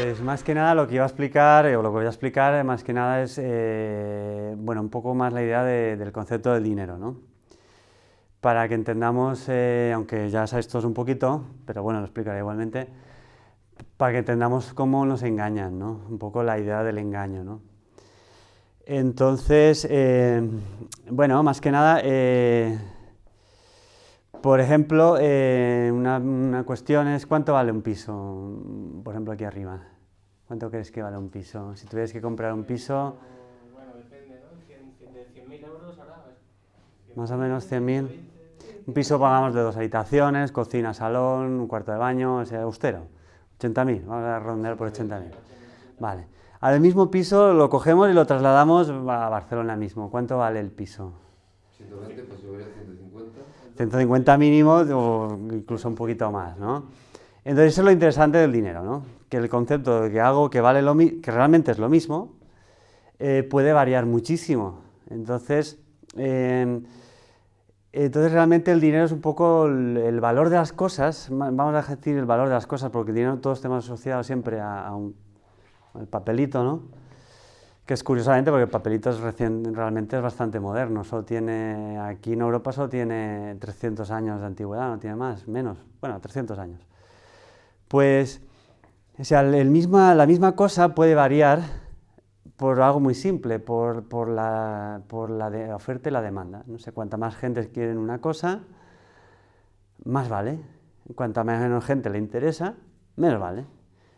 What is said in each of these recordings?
Pues más que nada lo que iba a explicar, o lo que voy a explicar más que nada es, bueno, un poco más la idea del concepto del dinero, ¿no? Para que entendamos, aunque ya sabéis todos un poquito, pero bueno, lo explicaré igualmente, para que entendamos cómo nos engañan, ¿no? Un poco la idea del engaño, ¿no? Entonces, bueno, más que nada, por ejemplo, una cuestión es ¿cuánto vale un piso? Por ejemplo, aquí arriba. ¿Cuánto crees que vale un piso? Si tuvieras que comprar un piso... Bueno, depende, ¿no? De 100.000 euros ahora. Más o menos 100.000. Un piso pagamos de 2 habitaciones, cocina, salón, un cuarto de baño, o sea, austero. 80.000, vamos a redondear por 80.000. Vale. Al mismo piso lo cogemos y lo trasladamos a Barcelona mismo. ¿Cuánto vale el piso? 120, pues yo voy a 150. 150 mínimo o incluso un poquito más, ¿no? Entonces eso es lo interesante del dinero, ¿no? Que el concepto de que algo que vale que realmente es lo mismo, puede variar muchísimo. Entonces realmente el dinero es un poco el valor de las cosas, vamos a decir el valor de las cosas, porque el dinero todos tenemos asociado siempre al papelito, ¿no? Que es curiosamente porque el papelito realmente es bastante moderno, aquí en Europa solo tiene 300 años de antigüedad, no tiene más, menos, bueno, 300 años. Pues, o sea, la misma cosa puede variar por algo muy simple, por la oferta y la demanda. No sé, cuanta más gente quiere una cosa, más vale. Cuanta menos gente le interesa, menos vale.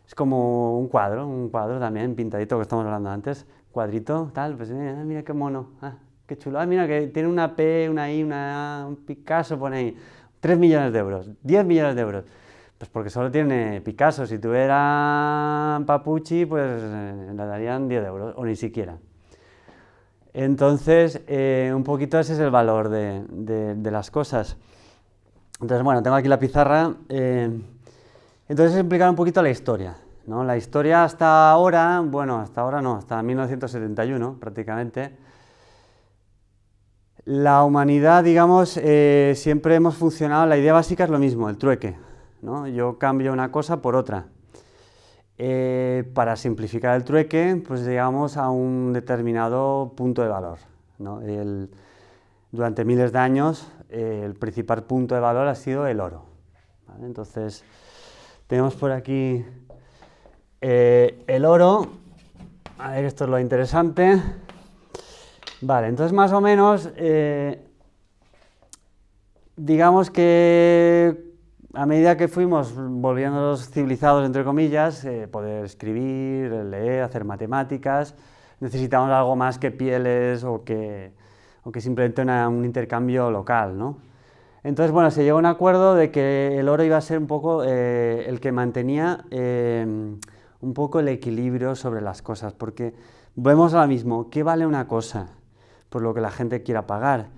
Es como un cuadro también pintadito que estamos hablando antes, cuadrito, tal, pues mira qué mono, qué chulo, mira que tiene una P, una I, una A, un Picasso, pone ahí, 3 millones de euros, 10 millones de euros. Pues porque solo tiene Picasso, si tuviera Papucci, pues le darían 10 euros, o ni siquiera. Entonces, un poquito ese es el valor de las cosas. Entonces, bueno, tengo aquí la pizarra. Entonces, explicar un poquito la historia, ¿no? La historia hasta ahora, bueno, hasta ahora no, hasta 1971 prácticamente. La humanidad, digamos, siempre hemos funcionado, la idea básica es lo mismo, el trueque, ¿no? Yo cambio una cosa por otra. Para simplificar el trueque, pues llegamos a un determinado punto de valor, ¿no? Durante miles de años, el principal punto de valor ha sido el oro, ¿vale? Entonces, tenemos por aquí el oro. A ver, esto es lo interesante. Vale, entonces más o menos, digamos que a medida que fuimos volviéndonos civilizados, entre comillas, poder escribir, leer, hacer matemáticas, necesitamos algo más que pieles o que simplemente un intercambio local, ¿no? Entonces, bueno, se llegó a un acuerdo de que el oro iba a ser un poco el que mantenía un poco el equilibrio sobre las cosas, porque vemos ahora mismo, ¿qué vale una cosa? Por lo que la gente quiera pagar.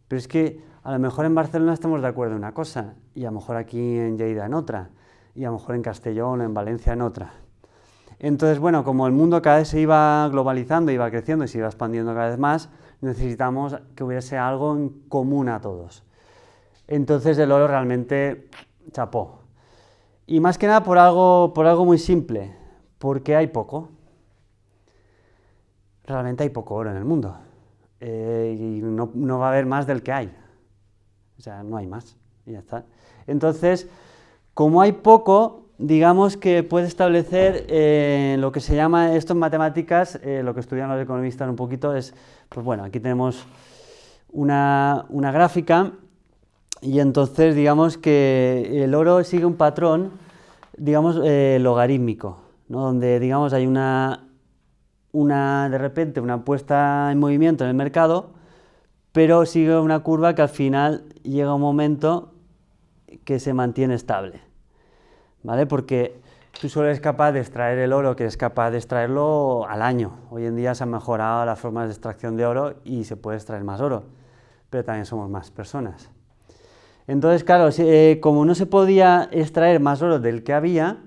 Pero es que a lo mejor en Barcelona estamos de acuerdo en una cosa, y a lo mejor aquí en Lleida en otra, y a lo mejor en Castellón o en Valencia en otra. Entonces, bueno, como el mundo cada vez se iba globalizando, iba creciendo y se iba expandiendo cada vez más, necesitamos que hubiese algo en común a todos. Entonces el oro realmente chapó. Y más que nada por algo muy simple, porque hay poco. Realmente hay poco oro en el mundo. Y no va a haber más del que hay. O sea, no hay más. Y ya está. Entonces, como hay poco, digamos que puede establecer lo que se llama, esto en matemáticas, lo que estudian los economistas un poquito es, pues bueno, aquí tenemos una gráfica. Y entonces, digamos que el oro sigue un patrón, digamos, logarítmico, ¿no? Donde, digamos, hay de repente una puesta en movimiento en el mercado, pero sigue una curva que al final llega un momento que se mantiene estable, ¿vale? Porque tú solo eres capaz de extraer el oro, que eres capaz de extraerlo al año. Hoy en día se han mejorado las formas de extracción de oro y se puede extraer más oro, pero también somos más personas. Entonces, claro, como no se podía extraer más oro del que había,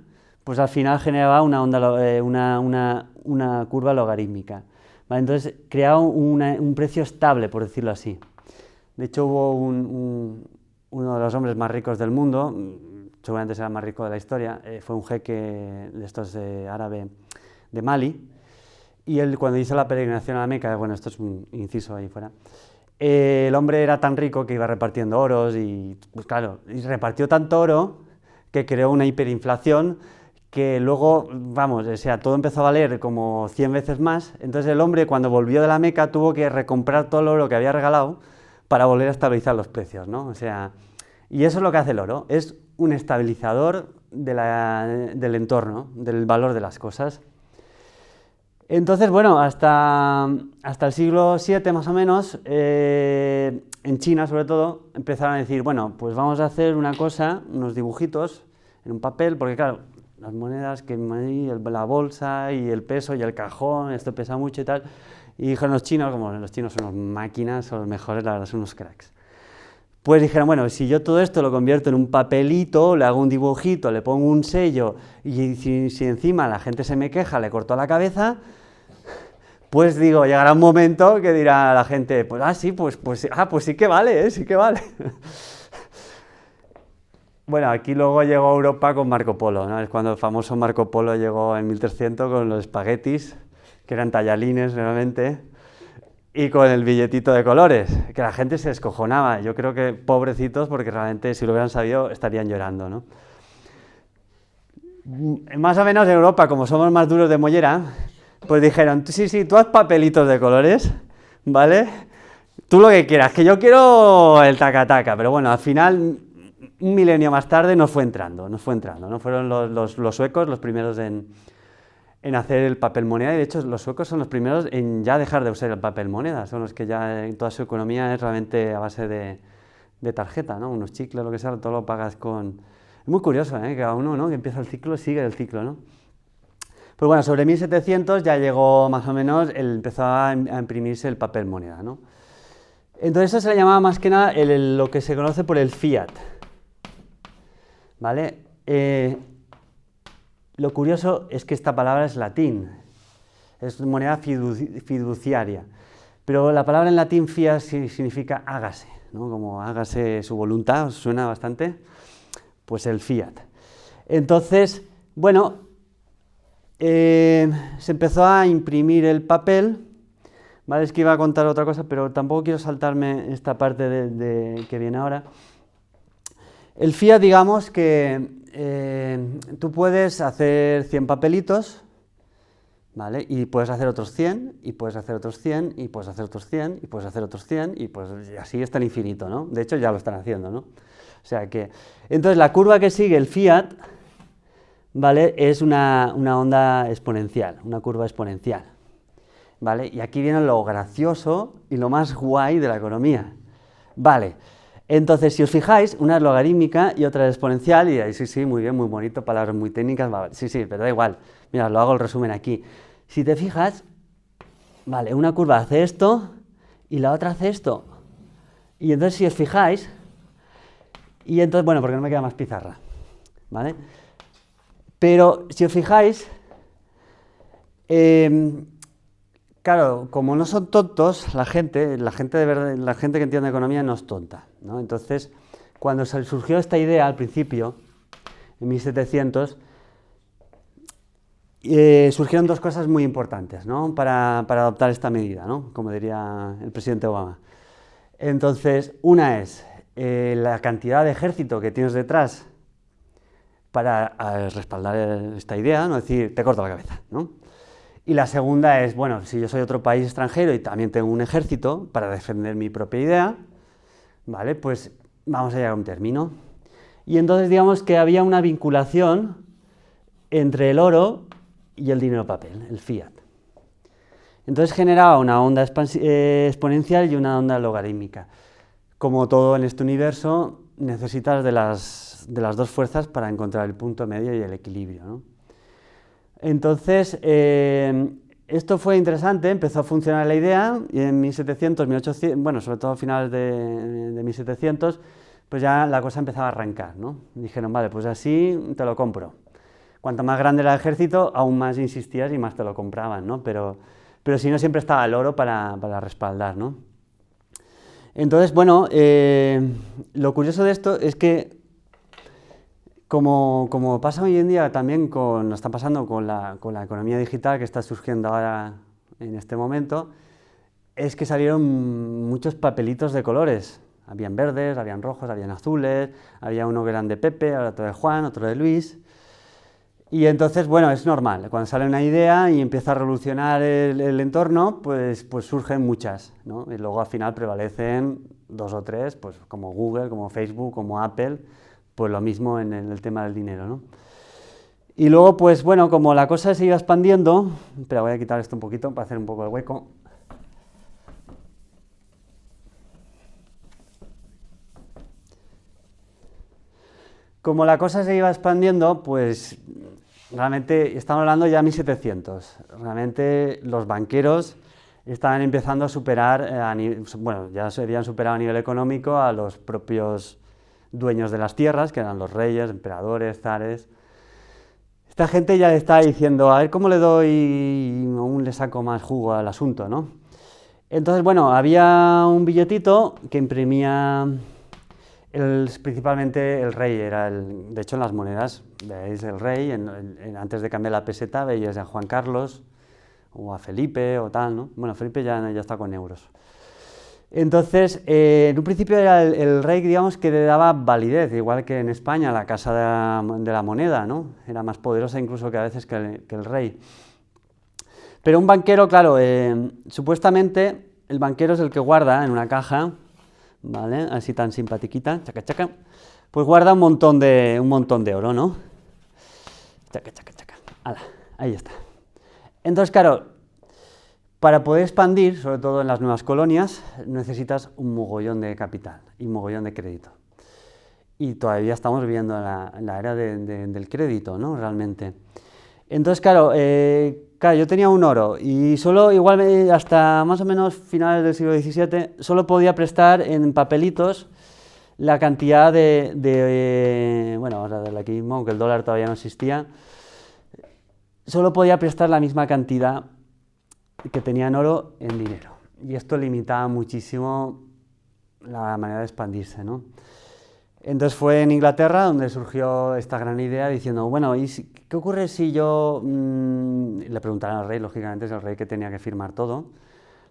pues al final generaba una curva logarítmica, ¿vale? Entonces creaba un precio estable, por decirlo así. De hecho, hubo uno de los hombres más ricos del mundo, seguramente será el más rico de la historia, fue un jeque de estos árabe de Mali, y él cuando hizo la peregrinación a la Meca, bueno, esto es un inciso ahí fuera, el hombre era tan rico que iba repartiendo oros y, pues claro, y repartió tanto oro que creó una hiperinflación que luego, vamos, o sea, todo empezó a valer como 100 veces más. Entonces el hombre, cuando volvió de la Meca, tuvo que recomprar todo el oro que había regalado para volver a estabilizar los precios, ¿no? O sea, y eso es lo que hace el oro, es un estabilizador del entorno, del valor de las cosas. Entonces, bueno, hasta el siglo VII más o menos, en China sobre todo, empezaron a decir, bueno, pues vamos a hacer una cosa, unos dibujitos en un papel, porque claro, las monedas, que la bolsa y el peso y el cajón, esto pesa mucho y tal, y dijeron los chinos, como los chinos son unas máquinas, son los mejores, la verdad, son unos cracks. Pues dijeron, bueno, si yo todo esto lo convierto en un papelito, le hago un dibujito, le pongo un sello, y si encima la gente se me queja, le corto la cabeza, pues digo, llegará un momento que dirá la gente, pues sí que vale, sí que vale. Bueno, aquí luego llegó a Europa con Marco Polo, ¿no? Es cuando el famoso Marco Polo llegó en 1300 con los espaguetis, que eran tallarines realmente, y con el billetito de colores, que la gente se descojonaba. Yo creo que pobrecitos, porque realmente si lo hubieran sabido estarían llorando, ¿no? Más o menos en Europa, como somos más duros de mollera, pues dijeron, sí, tú haz papelitos de colores, ¿vale? Tú lo que quieras, que yo quiero el taca-taca, pero bueno, al final, un milenio más tarde nos fue entrando, ¿no? Fueron los suecos los primeros en hacer el papel moneda, y de hecho los suecos son los primeros en ya dejar de usar el papel moneda, son los que ya en toda su economía es realmente a base de tarjeta, ¿no? Unos chicles, lo que sea, todo lo pagas con... Es muy curioso, ¿eh? Que a uno, ¿no? Que empieza el ciclo, sigue el ciclo, ¿no? Pues bueno, sobre 1700 ya llegó más o menos, empezó a imprimirse el papel moneda, ¿no? Entonces eso se le llamaba más que nada lo que se conoce por el fiat, ¿vale? Lo curioso es que esta palabra es latín, es moneda fiduciaria, pero la palabra en latín fiat significa hágase, ¿no? Como hágase su voluntad, ¿os suena bastante? Pues el fiat. Entonces, bueno, se empezó a imprimir el papel, ¿vale? Es que iba a contar otra cosa, pero tampoco quiero saltarme esta parte que viene ahora. El fiat, digamos que tú puedes hacer 100 papelitos, ¿vale? Y puedes hacer otros 100, y puedes hacer otros 100, y puedes hacer otros 100, y puedes hacer otros 100, y pues así hasta el infinito, ¿no? De hecho ya lo están haciendo, ¿no? O sea que, entonces la curva que sigue el fiat, ¿vale? Es una onda exponencial, una curva exponencial, ¿vale? Y aquí viene lo gracioso y lo más guay de la economía, ¿vale? Entonces, si os fijáis, una es logarítmica y otra es exponencial, y ahí sí, muy bien, muy bonito, palabras muy técnicas, vale, sí, pero da igual, mira, lo hago el resumen aquí. Si te fijas, vale, una curva hace esto y la otra hace esto, y entonces si os fijáis, y entonces, bueno, porque no me queda más pizarra, ¿vale? Pero si os fijáis, claro, como no son tontos, la gente de verdad, la gente que entiende economía no es tonta, ¿no? Entonces, cuando surgió esta idea al principio, en 1700, surgieron dos cosas muy importantes, ¿no? para adoptar esta medida, ¿no? Como diría el presidente Obama. Entonces, una es la cantidad de ejército que tienes detrás para respaldar esta idea, no decir, te corto la cabeza, ¿no? Y la segunda es, bueno, si yo soy otro país extranjero y también tengo un ejército para defender mi propia idea, ¿vale? Pues vamos a llegar a un término. Y entonces digamos que había una vinculación entre el oro y el dinero papel, el fiat. Entonces generaba una onda exponencial y una onda logarítmica. Como todo en este universo, necesitas de las dos fuerzas para encontrar el punto medio y el equilibrio, ¿no? Entonces, esto fue interesante, empezó a funcionar la idea, y en 1700, 1800, bueno, sobre todo a finales de 1700, pues ya la cosa empezaba a arrancar, ¿no? Dijeron, vale, pues así te lo compro. Cuanto más grande era el ejército, aún más insistías y más te lo compraban, ¿no? Pero si no, siempre estaba el oro para respaldar, ¿no? Entonces, bueno, lo curioso de esto es que como pasa hoy en día también nos está pasando con la economía digital que está surgiendo ahora en este momento, es que salieron muchos papelitos de colores. Habían verdes, habían rojos, habían azules, había uno que eran de Pepe, otro de Juan, otro de Luis. Y entonces, bueno, es normal, cuando sale una idea y empieza a revolucionar el entorno, pues surgen muchas, ¿no? Y luego al final prevalecen 2 o 3, pues como Google, como Facebook, como Apple, pues lo mismo en el tema del dinero, ¿no? Y luego, pues bueno, como la cosa se iba expandiendo, espera, voy a quitar esto un poquito para hacer un poco de hueco. Como la cosa se iba expandiendo, pues realmente estamos hablando ya de 1700. Realmente los banqueros estaban empezando a superar, bueno, ya se habían superado a nivel económico a los propios dueños de las tierras, que eran los reyes, emperadores, zares. Esta gente ya le estaba diciendo, a ver cómo le doy y aún le saco más jugo al asunto, ¿no? Entonces, bueno, había un billetito que imprimía principalmente el rey, de hecho en las monedas veis el rey, antes de cambiar la peseta veis a Juan Carlos o a Felipe o tal, ¿no? Bueno, Felipe ya está con euros. Entonces, en un principio era el rey, digamos, que le daba validez, igual que en España la casa de la moneda, ¿no? Era más poderosa incluso que a veces que el rey. Pero un banquero, claro, supuestamente el banquero es el que guarda en una caja, ¿vale? Así tan simpatiquita, chaca, chaca, pues guarda un montón de oro, ¿no? Chaca, chaca, chaca. ¡Hala! Ahí está. Entonces, claro, para poder expandir, sobre todo en las nuevas colonias, necesitas un mogollón de capital y un mogollón de crédito. Y todavía estamos viviendo en la era del crédito, ¿no? Realmente. Entonces, claro, yo tenía un oro y solo, igual hasta más o menos finales del siglo XVII, solo podía prestar en papelitos la cantidad bueno, vamos a darle aquí mismo, aunque el dólar todavía no existía, solo podía prestar la misma cantidad que tenía en oro en dinero. Y esto limitaba muchísimo la manera de expandirse, ¿no? Entonces fue en Inglaterra donde surgió esta gran idea diciendo, bueno, ¿qué ocurre si yo...? Le preguntaron al rey, lógicamente es el rey que tenía que firmar todo.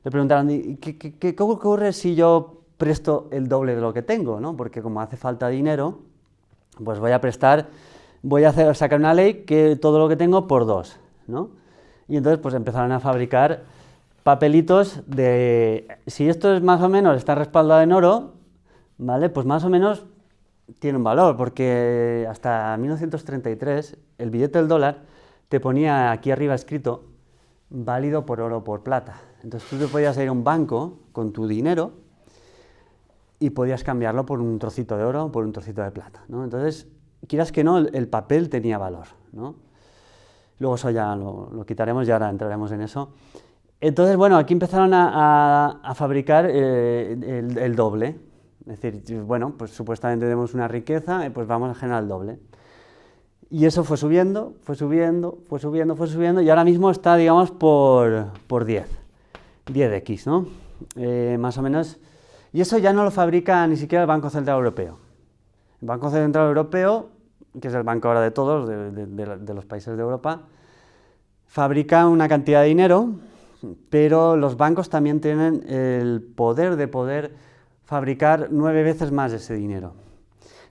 Le preguntaron, ¿qué ocurre si yo presto el doble de lo que tengo, ¿no? Porque como hace falta dinero, pues voy a sacar una ley que todo lo que tengo por 2, ¿no? Y entonces pues empezaron a fabricar papelitos si esto es más o menos, está respaldado en oro, ¿vale? Pues más o menos tiene un valor, porque hasta 1933 el billete del dólar te ponía aquí arriba escrito válido por oro o por plata. Entonces tú te podías ir a un banco con tu dinero y podías cambiarlo por un trocito de oro o por un trocito de plata, ¿no? Entonces, quieras que no, el papel tenía valor, ¿no? Luego eso ya lo quitaremos y ahora entraremos en eso. Entonces, bueno, aquí empezaron a fabricar el doble. Es decir, bueno, pues supuestamente tenemos una riqueza, pues vamos a generar el doble. Y eso fue subiendo, fue subiendo, fue subiendo, fue subiendo, y ahora mismo está, digamos, por 10. 10x, ¿no? Más o menos. Y eso ya no lo fabrica ni siquiera el Banco Central Europeo. El Banco Central Europeo, que es el banco ahora de todos, de los países de Europa, fabrica una cantidad de dinero, pero los bancos también tienen el poder de fabricar 9 veces más ese dinero.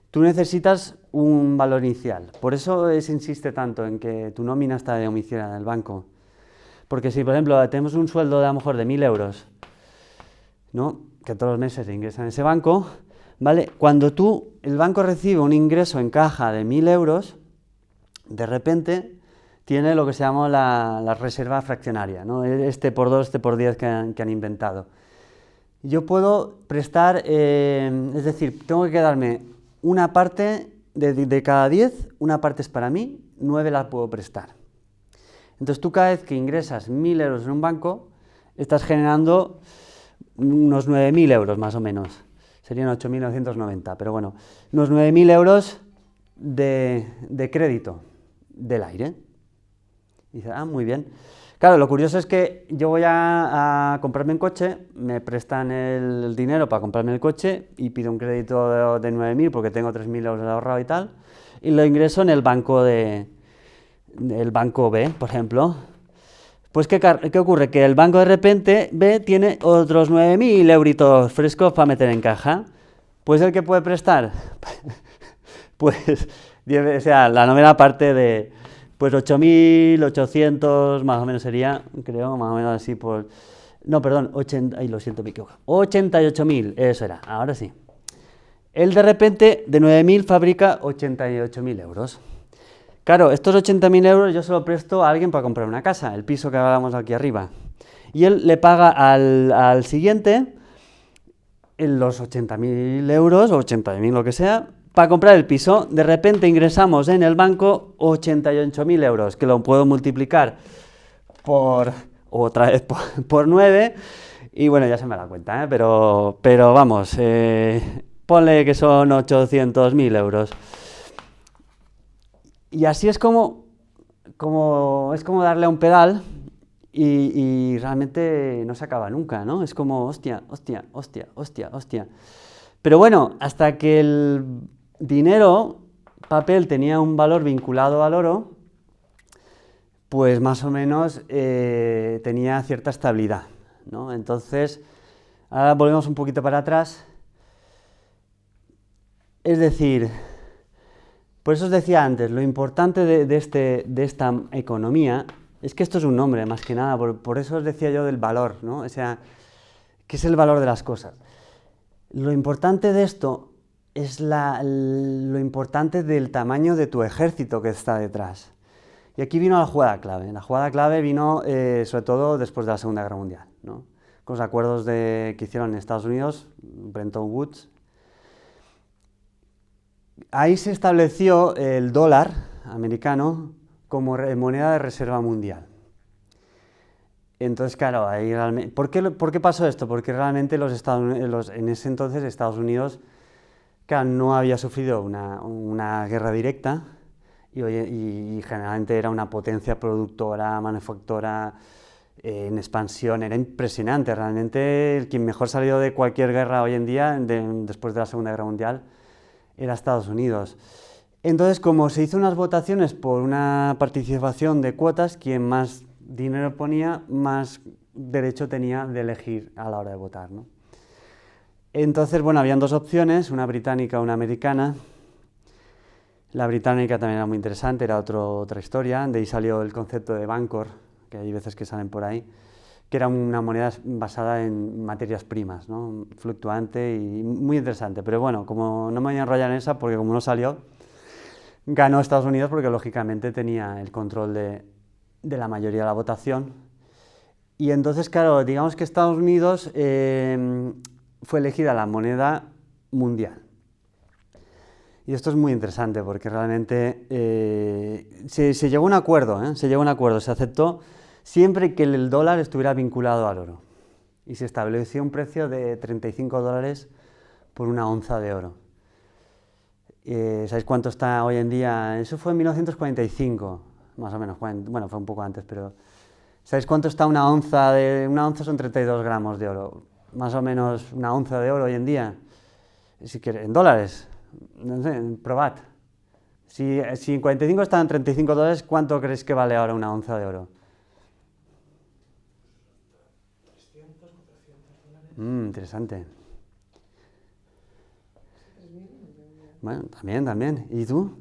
Tú necesitas un valor inicial, por eso se insiste tanto en que tu nómina está domiciliada en el banco. Porque si, por ejemplo, tenemos un sueldo de a lo mejor de 1.000 euros, ¿no? Que todos los meses se ingresa en ese banco, ¿vale? Cuando el banco recibe un ingreso en caja de 1.000 euros, de repente tiene lo que se llama la reserva fraccionaria, ¿no? Este por 2, este por 10 que han inventado. Yo puedo prestar, es decir, tengo que quedarme una parte de cada 10, una parte es para mí, 9 la puedo prestar. Entonces tú cada vez que ingresas 1.000 euros en un banco, estás generando unos 9.000 euros más o menos. Serían 8.990, pero bueno, unos 9.000 euros de crédito del aire. Y dices, muy bien. Claro, lo curioso es que yo voy a comprarme un coche, me prestan el dinero para comprarme el coche y pido un crédito de 9.000 porque tengo 3.000 euros ahorrado y tal, y lo ingreso en el banco el banco B, por ejemplo. Pues ¿qué ocurre? Que el banco de repente B tiene otros 9.000 euritos frescos para meter en caja. Pues el que puede prestar, pues, o sea, la novena parte de, pues 8.800 más o menos sería, creo, más o menos así por, no, perdón, 88.000, eso era, ahora sí. Él de repente, de 9.000 fabrica 88.000 euros. Claro, estos 80.000 euros yo se lo presto a alguien para comprar una casa, el piso que hablábamos aquí arriba. Y él le paga al siguiente en los 80.000 euros, o 80.000 lo que sea, para comprar el piso. De repente ingresamos en el banco 88.000 euros, que lo puedo multiplicar otra vez por 9, y bueno, ya se me da cuenta, pero vamos, ponle que son 800.000 euros. Y así es como darle a un pedal y realmente no se acaba nunca, ¿no? Es como hostia, hostia, hostia, hostia, hostia. Pero bueno, hasta que el dinero, papel, tenía un valor vinculado al oro, pues más o menos tenía cierta estabilidad, ¿no? Entonces, ahora volvemos un poquito para atrás. Es decir, por eso os decía antes, lo importante de esta economía es que esto es un nombre, más que nada, por eso os decía yo del valor, ¿no? O sea, ¿qué es el valor de las cosas? Lo importante de esto es lo importante del tamaño de tu ejército que está detrás. Y aquí vino la jugada clave. La jugada clave vino sobre todo después de la Segunda Guerra Mundial, ¿no? Con los acuerdos que hicieron en Estados Unidos, Bretton Woods. Ahí se estableció el dólar americano como moneda de reserva mundial. Entonces, claro, ahí realmente, ¿por qué pasó esto? Porque realmente en ese entonces Estados Unidos, claro, no había sufrido una guerra directa y generalmente era una potencia productora, manufactora, en expansión, era impresionante. Realmente quien mejor salió de cualquier guerra hoy en día, después de la Segunda Guerra Mundial, era Estados Unidos. Entonces, como se hizo unas votaciones por una participación de cuotas, quien más dinero ponía, más derecho tenía de elegir a la hora de votar, ¿no? Entonces, bueno, habían dos opciones, una británica y una americana. La británica también era muy interesante, era otra historia. De ahí salió el concepto de Bancor, que hay veces que salen por ahí, que era una moneda basada en materias primas, ¿no? Fluctuante y muy interesante. Pero bueno, como no me voy a enrollar en esa, porque como no salió, ganó Estados Unidos porque lógicamente tenía el control de la mayoría de la votación. Y entonces, claro, digamos que Estados Unidos fue elegida la moneda mundial. Y esto es muy interesante porque realmente se llegó a un acuerdo, se aceptó siempre que el dólar estuviera vinculado al oro. Y se estableció un precio de 35 dólares por una onza de oro. ¿Sabéis cuánto está hoy en día? Eso fue en 1945, más o menos. Bueno, fue un poco antes, pero ¿sabéis cuánto está una onza? Una onza son 32 gramos de oro. Más o menos una onza de oro hoy en día. Si queréis, en dólares. No sé, probad. Si en 45 están 35 dólares, ¿cuánto creéis que vale ahora una onza de oro? 300, 400 dólares. Interesante. Bueno, también. ¿Y tú?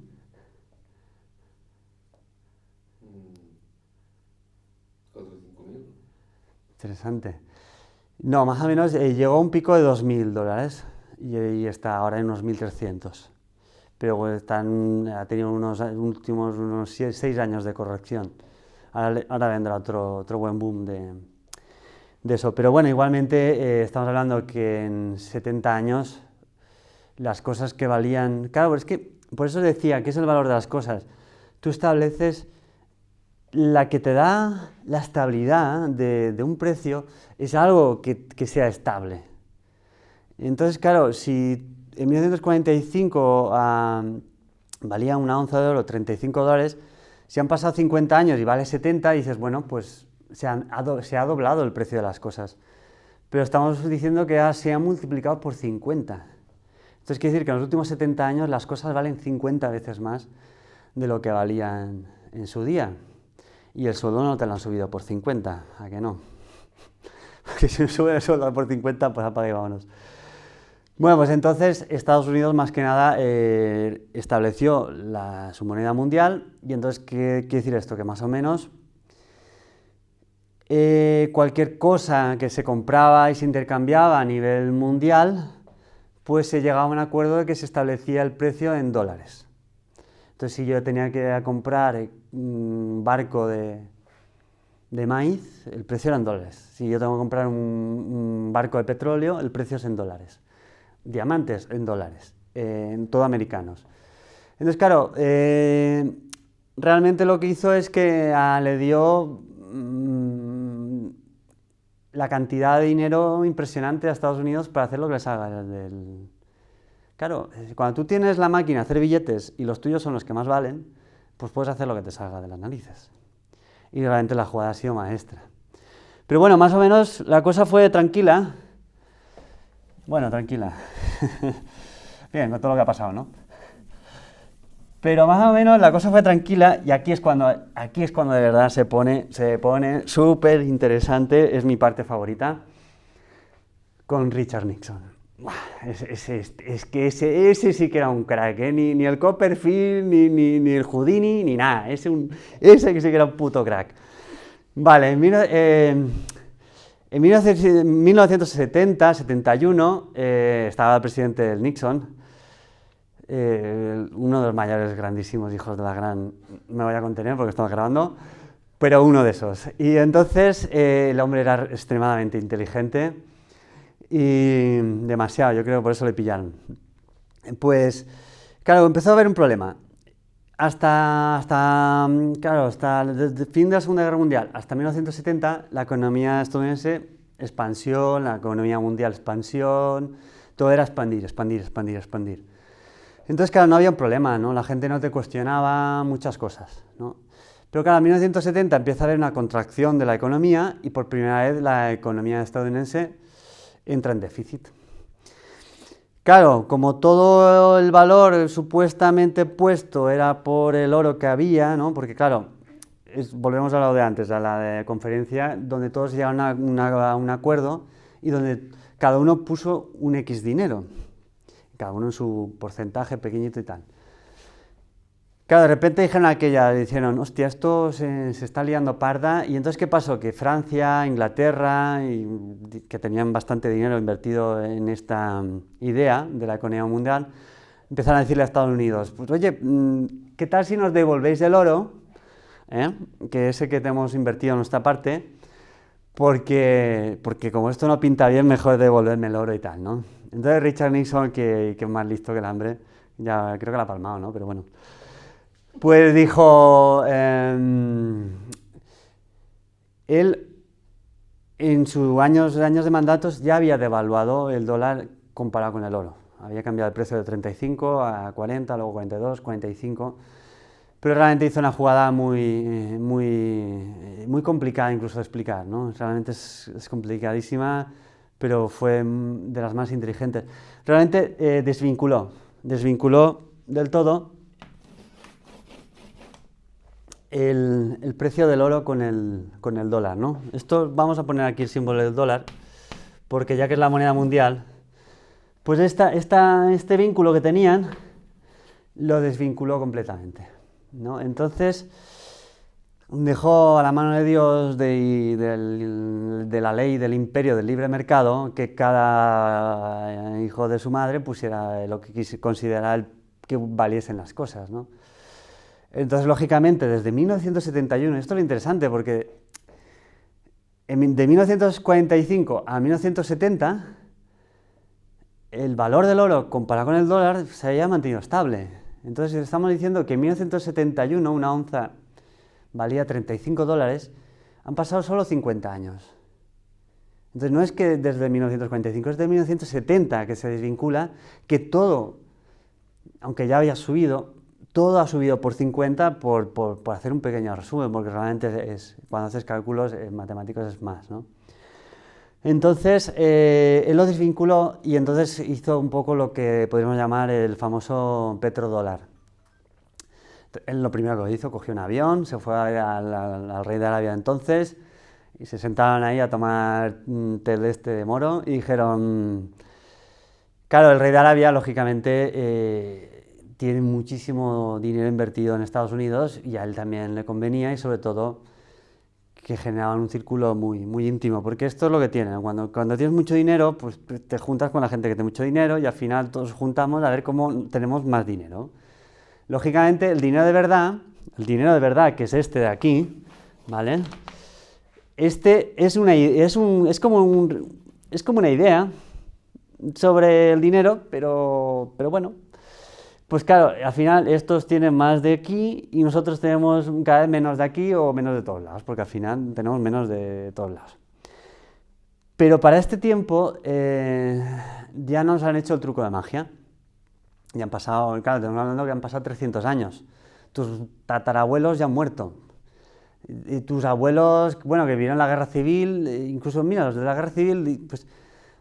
4 o 5 mil. Interesante. No, más o menos llegó a un pico de 2.000 dólares y está ahora en unos 1.300. Pero ha tenido unos 6 años de corrección. Ahora vendrá otro buen boom de eso. Pero bueno, igualmente estamos hablando que en 70 años las cosas que valían... Claro, es que por eso decía, ¿qué es el valor de las cosas? Tú estableces la que te da la estabilidad de un precio, es algo que sea estable. Entonces, claro, si en 1945 valía una onza de oro 35 dólares, si han pasado 50 años y vale 70, dices, bueno, pues se ha doblado el precio de las cosas. Pero estamos diciendo que se ha multiplicado por 50. Entonces quiere decir que en los últimos 70 años las cosas valen 50 veces más de lo que valían en su día. Y el sueldo no te lo han subido por 50, ¿a que no? Porque si no sube el sueldo por 50, pues apaga y vámonos. Bueno, pues entonces Estados Unidos más que nada estableció su moneda mundial, y entonces, ¿qué quiere decir esto? Que más o menos cualquier cosa que se compraba y se intercambiaba a nivel mundial, pues se llegaba a un acuerdo de que se establecía el precio en dólares. Entonces, si yo tenía que comprar un barco de maíz, el precio era en dólares. Si yo tengo que comprar un barco de petróleo, el precio es en dólares. Diamantes, en dólares. En todo americanos. Entonces, claro, realmente lo que hizo es que le dio la cantidad de dinero impresionante a Estados Unidos para hacer lo que les haga. Claro, cuando tú tienes la máquina de hacer billetes y los tuyos son los que más valen, pues puedes hacer lo que te salga de las narices. Y realmente la jugada ha sido maestra. Pero bueno, más o menos la cosa fue tranquila. Bueno, tranquila. Bien, con todo lo que ha pasado, ¿no? Pero más o menos la cosa fue tranquila, y aquí es cuando de verdad se pone súper interesante, es mi parte favorita, con Richard Nixon. Es que ese sí que era un crack, ¿eh? Ni el Copperfield, ni el Houdini, ni nada. Ese que sí que era un puto crack. Vale, en 1970, 71, estaba el presidente Nixon, uno de los mayores grandísimos hijos de la gran... Me voy a contener porque estamos grabando, pero uno de esos. Y entonces el hombre era extremadamente inteligente, y demasiado, yo creo que por eso le pillaron. Pues, claro, empezó a haber un problema. Hasta el fin de la Segunda Guerra Mundial, hasta 1970, la economía estadounidense, expansión, la economía mundial, expansión, todo era expandir. Entonces, claro, no había un problema, ¿no? La gente no te cuestionaba muchas cosas, ¿no? Pero claro, en 1970 empieza a haber una contracción de la economía, y por primera vez la economía estadounidense entra en déficit. Claro, como todo el valor supuestamente puesto era por el oro que había, ¿no? Porque claro, volvemos a lo de antes, a la de conferencia, donde todos llegaron a un acuerdo y donde cada uno puso un X dinero, cada uno en su porcentaje pequeñito y tal. Claro, de repente dijeron, hostia, esto se está liando parda. Y entonces, ¿qué pasó? Que Francia, Inglaterra, que tenían bastante dinero invertido en esta idea de la economía mundial, empezaron a decirle a Estados Unidos, pues oye, ¿qué tal si nos devolvéis el oro, que ese que tenemos invertido en nuestra parte? Porque como esto no pinta bien, mejor devolverme el oro y tal, ¿no? Entonces Richard Nixon, que es más listo que el hambre, ya creo que la ha palmado, ¿no? Pero bueno. Pues dijo, él en sus años de mandatos ya había devaluado el dólar comparado con el oro. Había cambiado el precio de 35 a 40, luego 42, 45, pero realmente hizo una jugada muy complicada incluso de explicar, ¿no? Realmente es complicadísima, pero fue de las más inteligentes. Realmente desvinculó del todo el precio del oro con el dólar, ¿no? Esto, vamos a poner aquí el símbolo del dólar, porque ya que es la moneda mundial, pues este vínculo que tenían lo desvinculó completamente, ¿no? Entonces dejó a la mano de Dios, de la ley del imperio del libre mercado, que cada hijo de su madre pusiera lo que considerara que valiesen las cosas, ¿no? Entonces, lógicamente, desde 1971, esto es lo interesante, porque de 1945 a 1970, el valor del oro comparado con el dólar se había mantenido estable. Entonces, si estamos diciendo que en 1971 una onza valía $35, han pasado solo 50 años. Entonces, no es que desde 1945, es de 1970 que se desvincula, que todo, aunque ya había subido, todo ha subido por 50 por hacer un pequeño resumen, porque realmente cuando haces cálculos matemáticos es más, ¿no? Entonces, él lo desvinculó y entonces hizo un poco lo que podríamos llamar el famoso petrodólar. Él lo primero que hizo, cogió un avión, se fue a ver al rey de Arabia entonces y se sentaron ahí a tomar té de este de moro y dijeron, claro, el rey de Arabia lógicamente tiene muchísimo dinero invertido en Estados Unidos y a él también le convenía y sobre todo que generaban un círculo muy íntimo, porque esto es lo que tiene, ¿no? Cuando tienes mucho dinero, pues te juntas con la gente que tiene mucho dinero y al final todos juntamos a ver cómo tenemos más dinero. Lógicamente, el dinero de verdad, que es este de aquí, ¿vale? Este es como una idea sobre el dinero, pero bueno, pues claro, al final estos tienen más de aquí y nosotros tenemos cada vez menos de aquí o menos de todos lados, porque al final tenemos menos de todos lados. Pero para este tiempo ya nos han hecho el truco de magia. Y han pasado, claro, estamos hablando que han pasado 300 años. Tus tatarabuelos ya han muerto. Y tus abuelos, bueno, que vivieron la guerra civil, incluso, mira, los de la guerra civil, pues,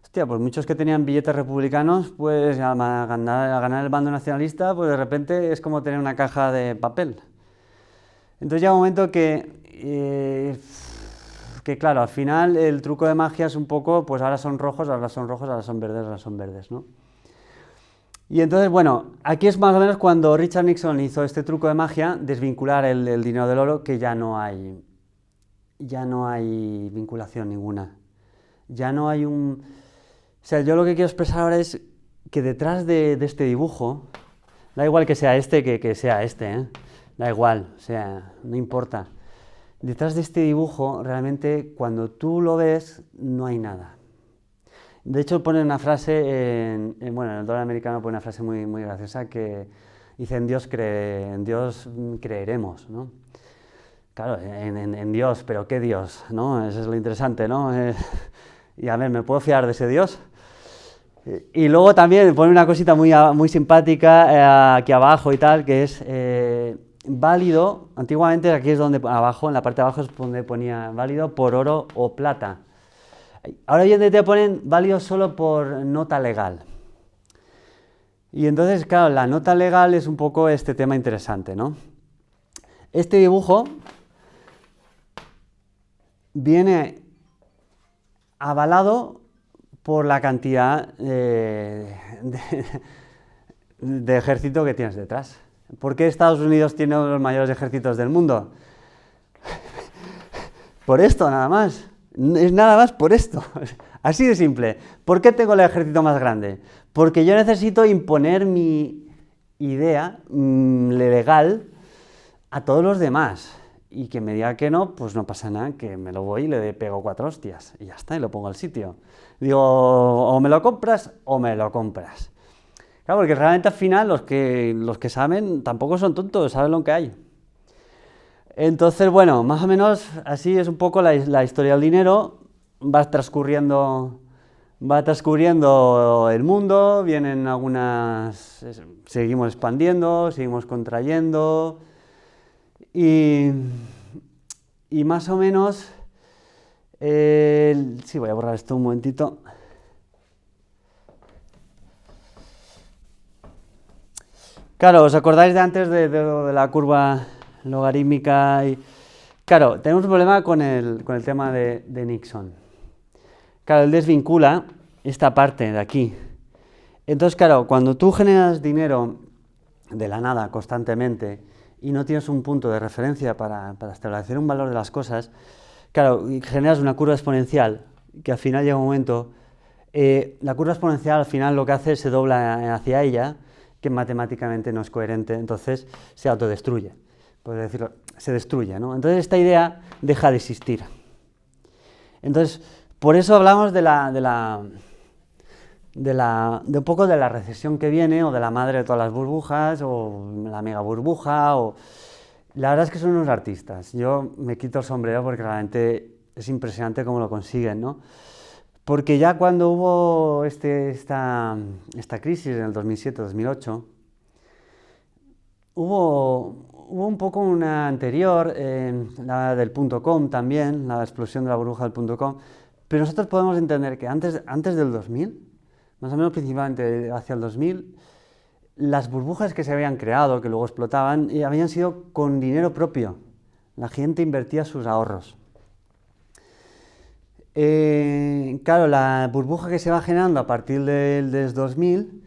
hostia, pues muchos que tenían billetes republicanos, pues a ganar el bando nacionalista, pues de repente es como tener una caja de papel. Entonces llega un momento que claro, al final el truco de magia es un poco, pues ahora son rojos, ahora son rojos, ahora son verdes, ¿no? Y entonces, bueno, aquí es más o menos cuando Richard Nixon hizo este truco de magia, desvincular el dinero del oro, que ya no hay vinculación ninguna. Ya no hay un... O sea, yo lo que quiero expresar ahora es que detrás de este dibujo, da igual que sea este que sea este, ¿eh? Da igual, o sea, no importa. Detrás de este dibujo, realmente, cuando tú lo ves, no hay nada. De hecho, pone una frase, en el dólar americano pone una frase muy graciosa que dice, en Dios creeremos, ¿no? Claro, en Dios, pero ¿qué Dios? ¿No? Eso es lo interesante, ¿no? Y a ver, ¿me puedo fiar de ese Dios? Y luego también pone una cosita muy simpática aquí abajo y tal, que es válido, antiguamente aquí es donde abajo, en la parte de abajo es donde ponía válido por oro o plata. Ahora hoy en día te ponen válido solo por nota legal. Y entonces, claro, la nota legal es un poco este tema interesante, ¿no? Este dibujo viene avalado por la cantidad de ejército que tienes detrás. ¿Por qué Estados Unidos tiene uno de los mayores ejércitos del mundo? Por esto, nada más. Es nada más por esto, así de simple. ¿Por qué tengo el ejército más grande? Porque yo necesito imponer mi idea legal a todos los demás. Y que me diga que no, pues no pasa nada, que me lo voy y le pego 4 hostias. Y ya está, y lo pongo al sitio. Digo, o me lo compras o me lo compras. Claro, porque realmente al final los que saben tampoco son tontos, saben lo que hay. Entonces, bueno, más o menos así es un poco la historia del dinero. Va transcurriendo el mundo, vienen algunas... Seguimos expandiendo, seguimos contrayendo y más o menos... sí, voy a borrar esto un momentito. Claro, ¿os acordáis de antes de la curva logarítmica? Claro, tenemos un problema con el tema de Nixon. Claro, él desvincula esta parte de aquí. Entonces, claro, cuando tú generas dinero de la nada constantemente y no tienes un punto de referencia para establecer un valor de las cosas, claro, generas una curva exponencial que al final llega un momento, la curva exponencial al final lo que hace es se dobla hacia ella, que matemáticamente no es coherente, entonces se autodestruye, puedes decirlo, se destruye, ¿no? Entonces esta idea deja de existir. Entonces, por eso hablamos de un poco de la recesión que viene, o de la madre de todas las burbujas, o la mega burbuja, o... La verdad es que son unos artistas. Yo me quito el sombrero porque realmente es impresionante cómo lo consiguen, ¿no? Porque ya cuando hubo esta crisis en el 2007-2008, hubo un poco una anterior, la del .com también, la explosión de la burbuja del .com, Pero nosotros podemos entender que antes del 2000, más o menos principalmente hacia el 2000, las burbujas que se habían creado, que luego explotaban, habían sido con dinero propio. La gente invertía sus ahorros. Claro, la burbuja que se va generando a partir del 2000,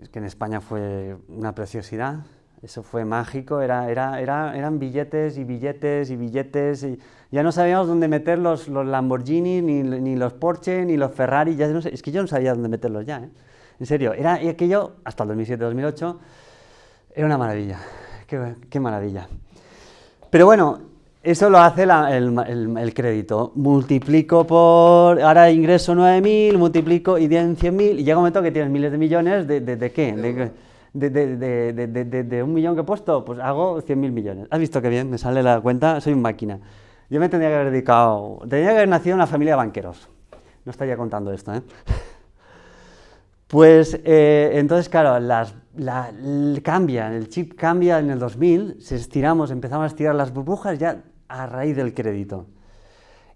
es que en España fue una preciosidad, eso fue mágico, eran billetes y billetes y billetes, y ya no sabíamos dónde meter los Lamborghini, ni los Porsche, ni los Ferrari, ya no sé, es que yo no sabía dónde meterlos ya, en serio, y aquello, hasta el 2007-2008, era una maravilla, qué maravilla. Pero bueno, eso lo hace el crédito. Multiplico ahora ingreso 9.000, multiplico y den 100.000, y llega un momento que tienes miles de millones, ¿de qué? De 1 millón que he puesto, pues hago 100.000 millones. ¿Has visto qué bien? Me sale la cuenta, soy un máquina. Yo me tendría que haber nacido en una familia de banqueros. No estaría contando esto, ¿eh? Pues entonces, claro, el chip cambia en el 2000, empezamos a estirar las burbujas ya a raíz del crédito.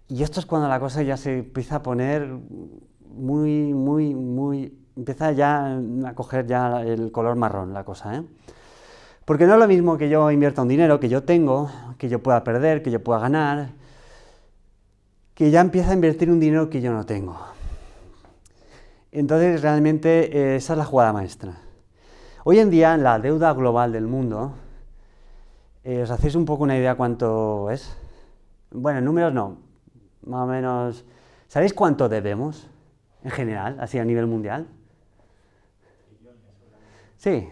Y esto es cuando la cosa ya se empieza a poner empieza ya a coger ya el color marrón la cosa, ¿eh? Porque no es lo mismo que yo invierta un dinero que yo tengo, que yo pueda perder, que yo pueda ganar, que ya empieza a invertir un dinero que yo no tengo. Entonces, realmente, esa es la jugada maestra. Hoy en día, la deuda global del mundo, ¿os hacéis un poco una idea cuánto es? Bueno, en números no, más o menos. ¿Sabéis cuánto debemos, en general, así a nivel mundial? Sí,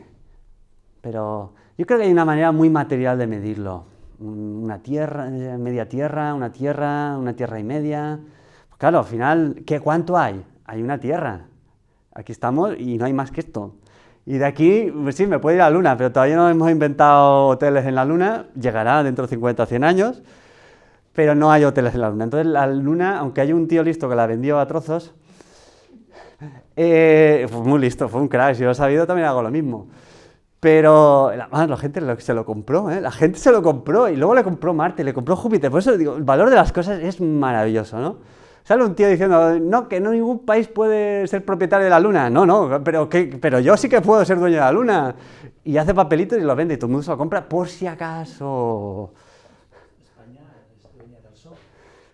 pero yo creo que hay una manera muy material de medirlo. Una tierra, media tierra, una tierra y media. Pues claro, al final, ¿cuánto hay? Hay una tierra. Aquí estamos y no hay más que esto. Y de aquí, pues sí, me puedo ir a la Luna, pero todavía no hemos inventado hoteles en la Luna, llegará dentro de 50 o 100 años, pero no hay hoteles en la Luna. Entonces la Luna, aunque hay un tío listo que la vendió a trozos, fue muy listo, fue un crack, si lo he sabido también hago lo mismo. Pero la gente se lo compró, ¿eh? La gente se lo compró y luego le compró Marte, le compró Júpiter. Por eso digo, el valor de las cosas es maravilloso, ¿no? Sale un tío diciendo, no, que no ningún país puede ser propietario de la Luna. No, pero yo sí que puedo ser dueño de la Luna. Y hace papelitos y lo vende y todo el mundo se lo compra por si acaso. España es dueña del Sol.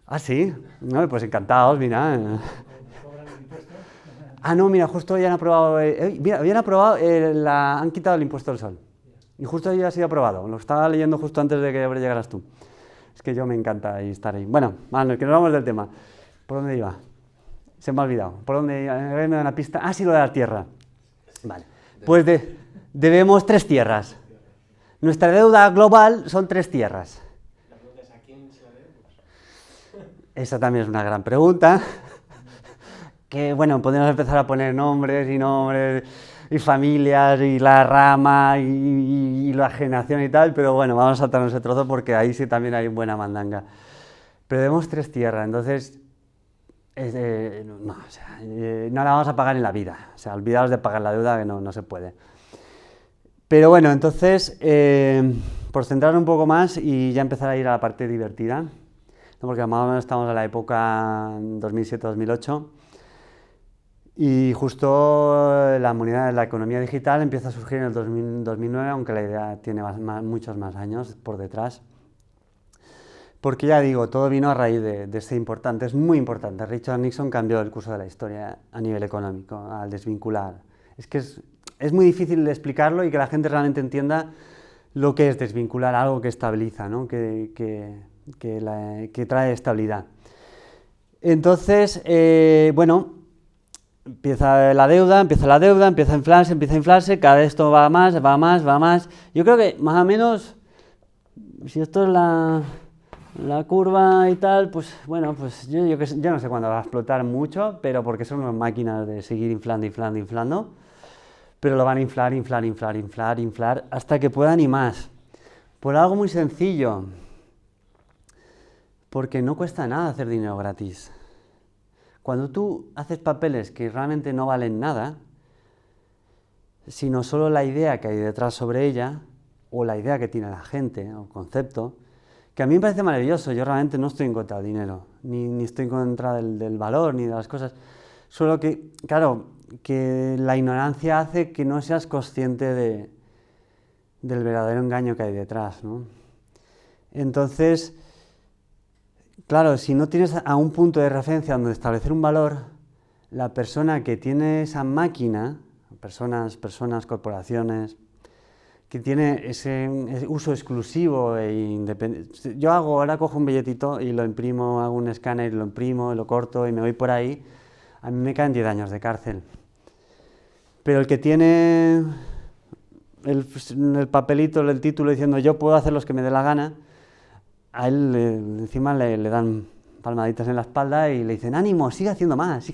Ah, sí. No, pues encantados, mira. ¿Cobran el impuesto? Ah, no, mira, justo ya han aprobado, han quitado el impuesto del sol. Y justo ya ha sido aprobado. Lo estaba leyendo justo antes de que llegaras tú. Es que yo me encanta estar ahí. Bueno, que nos vamos del tema. ¿Por dónde iba? Se me ha olvidado. ¿Por dónde iba? Me da una pista. Ah, sí, lo de la tierra. Vale. Pues debemos 3 tierras. Nuestra deuda global son 3 tierras. La pregunta es, ¿a quién se la debemos? Esa también es una gran pregunta. Que, bueno, podemos empezar a poner nombres y familias y la rama y la generación y tal, pero bueno, vamos a saltarnos ese trozo porque ahí sí también hay buena mandanga. Pero debemos 3 tierras, entonces no la vamos a pagar en la vida. O sea, olvidaos de pagar la deuda, que no se puede. Pero bueno, entonces, por centrar un poco más y ya empezar a ir a la parte divertida, ¿no? Porque más o menos estamos en la época 2007-2008, y justo la economía digital empieza a surgir en el 2009, aunque la idea tiene muchos más años por detrás. Porque ya digo, todo vino a raíz de este importante, es muy importante. Richard Nixon cambió el curso de la historia a nivel económico, al desvincular. Es que es muy difícil de explicarlo y que la gente realmente entienda lo que es desvincular algo que estabiliza, ¿no? que trae estabilidad. Entonces, bueno, empieza la deuda, empieza a inflarse, cada vez esto va más. Yo creo que más o menos, si esto es la curva y tal, pues bueno, pues yo no sé cuándo va a explotar mucho, pero porque son unas máquinas de seguir inflando, pero lo van a inflar, hasta que puedan y más. Por algo muy sencillo, porque no cuesta nada hacer dinero gratis. Cuando tú haces papeles que realmente no valen nada, sino solo la idea que hay detrás sobre ella, o la idea que tiene la gente, o el concepto, que a mí me parece maravilloso. Yo realmente no estoy en contra del dinero, ni estoy en contra del valor, ni de las cosas. Solo que, claro, que la ignorancia hace que no seas consciente del verdadero engaño que hay detrás, ¿no? Entonces, claro, si no tienes a un punto de referencia donde establecer un valor, la persona que tiene esa máquina, personas, corporaciones, que tiene ese uso exclusivo e independiente. Yo ahora cojo un billetito y lo imprimo, hago un escáner y lo imprimo, y lo corto y me voy por ahí, a mí me caen 10 años de cárcel. Pero el que tiene el papelito, el título diciendo yo puedo hacer los que me dé la gana, a él encima le dan palmaditas en la espalda y le dicen ánimo, sigue haciendo más,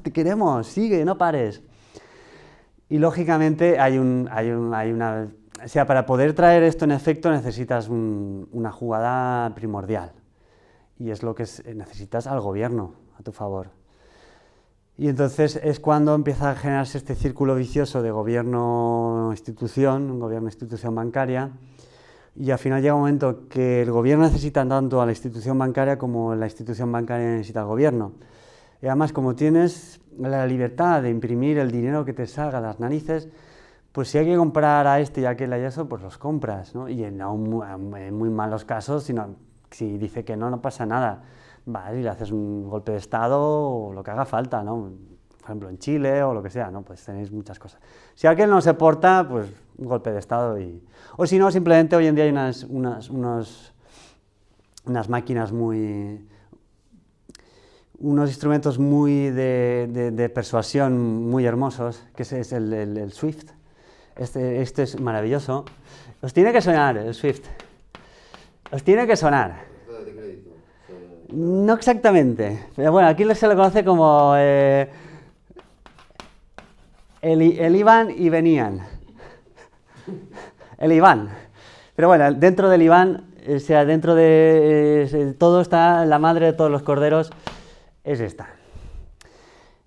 te queremos, sigue, no pares. Y lógicamente hay una... O sea, para poder traer esto en efecto necesitas una jugada primordial. Y es lo que necesitas al gobierno a tu favor. Y entonces es cuando empieza a generarse este círculo vicioso de gobierno-institución, gobierno-institución bancaria, y al final llega un momento que el gobierno necesita tanto a la institución bancaria como la institución bancaria necesita al gobierno. Y además, como tienes la libertad de imprimir el dinero que te salga a las narices, pues si hay que comprar a este y a aquel y a eso, pues los compras, ¿no? Y en muy malos casos, si dice que no, no pasa nada. Vale, y le haces un golpe de Estado o lo que haga falta, ¿no? Por ejemplo, en Chile o lo que sea, ¿no? Pues tenéis muchas cosas. Si alguien no se porta, pues un golpe de Estado y... O si no, simplemente hoy en día hay unas máquinas unos instrumentos muy de persuasión muy hermosos, que es el SWIFT. Este es maravilloso. Os tiene que sonar el SWIFT. Os tiene que sonar. No exactamente, pero bueno, aquí se lo conoce como el IBAN y venían. El IBAN. Pero bueno, dentro del IBAN, o sea, dentro de todo está la madre de todos los corderos, es esta.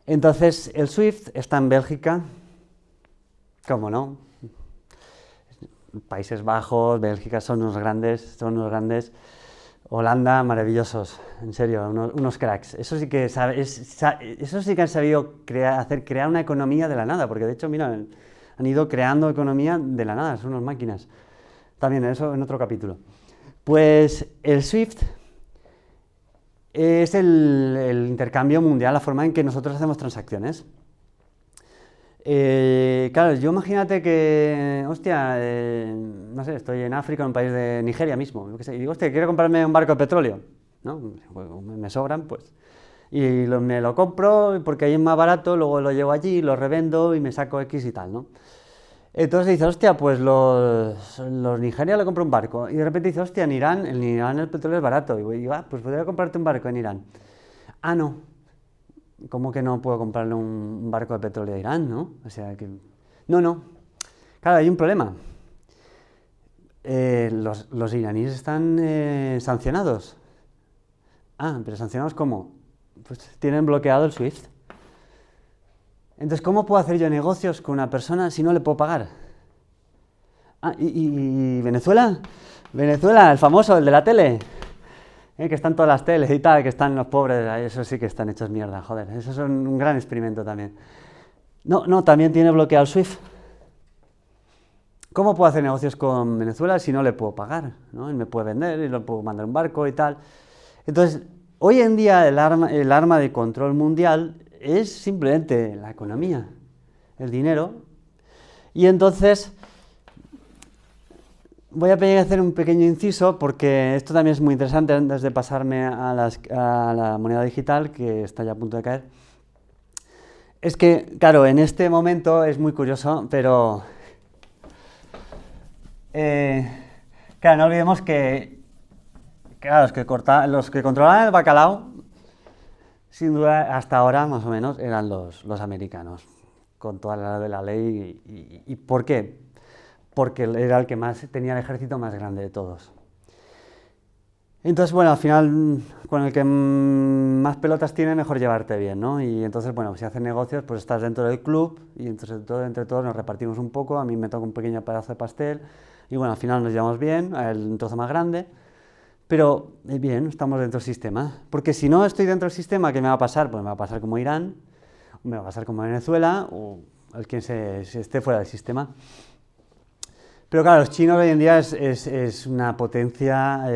Entonces, el SWIFT está en Bélgica, ¿cómo no? Países Bajos, Bélgica son unos grandes. Holanda, maravillosos, en serio, unos cracks. Eso sí que han sabido crear una economía de la nada, porque de hecho, mira, han ido creando economía de la nada, son unas máquinas. También eso en otro capítulo. Pues el SWIFT es el intercambio mundial, la forma en que nosotros hacemos transacciones. Claro, yo imagínate que, hostia, no sé, estoy en África, en un país de Nigeria mismo, yo qué sé, y digo, hostia, quiero comprarme un barco de petróleo, ¿no? Pues, me sobran, pues, y me lo compro porque ahí es más barato, luego lo llevo allí, lo revendo y me saco X y tal, ¿no? Entonces dice, hostia, pues los Nigeria le compro un barco, y de repente dice, hostia, en Irán el petróleo es barato, y digo, pues podría comprarte un barco en Irán. Ah, no. ¿Cómo que no puedo comprarle un barco de petróleo a Irán, no? O sea que... No. Claro, hay un problema. Los iraníes están sancionados. Ah, pero ¿sancionados cómo? Pues tienen bloqueado el SWIFT. Entonces, ¿cómo puedo hacer yo negocios con una persona si no le puedo pagar? Ah, ¿y Venezuela? Venezuela, el famoso, el de la tele. Que están todas las teles y tal, que están los pobres, eso sí que están hechos mierda, joder, eso es un gran experimento también. No, también tiene bloqueado el SWIFT. ¿Cómo puedo hacer negocios con Venezuela si no le puedo pagar, ¿no? Él me puede vender y le puedo mandar un barco y tal. Entonces, hoy en día el arma de control mundial es simplemente la economía, el dinero. Y entonces... voy a hacer un pequeño inciso porque esto también es muy interesante antes de pasarme a la moneda digital, que está ya a punto de caer. Es que, claro, en este momento es muy curioso, pero... claro, no olvidemos que claro, los que controlaban el bacalao, sin duda, hasta ahora, más o menos, eran los americanos, con toda la ley. ¿Y por qué? Porque era el que tenía el ejército más grande de todos. Entonces, bueno, al final, con el que más pelotas tiene, mejor llevarte bien, ¿no? Y entonces, bueno, si haces negocios, pues estás dentro del club y entonces entre todos nos repartimos un poco, a mí me toca un pequeño pedazo de pastel y bueno, al final nos llevamos bien, a él un trozo más grande, Pero, bien, estamos dentro del sistema. Porque si no estoy dentro del sistema, ¿qué me va a pasar? Pues me va a pasar como Irán, me va a pasar como Venezuela, o el quien se esté fuera del sistema. Pero claro, los chinos hoy en día es una potencia.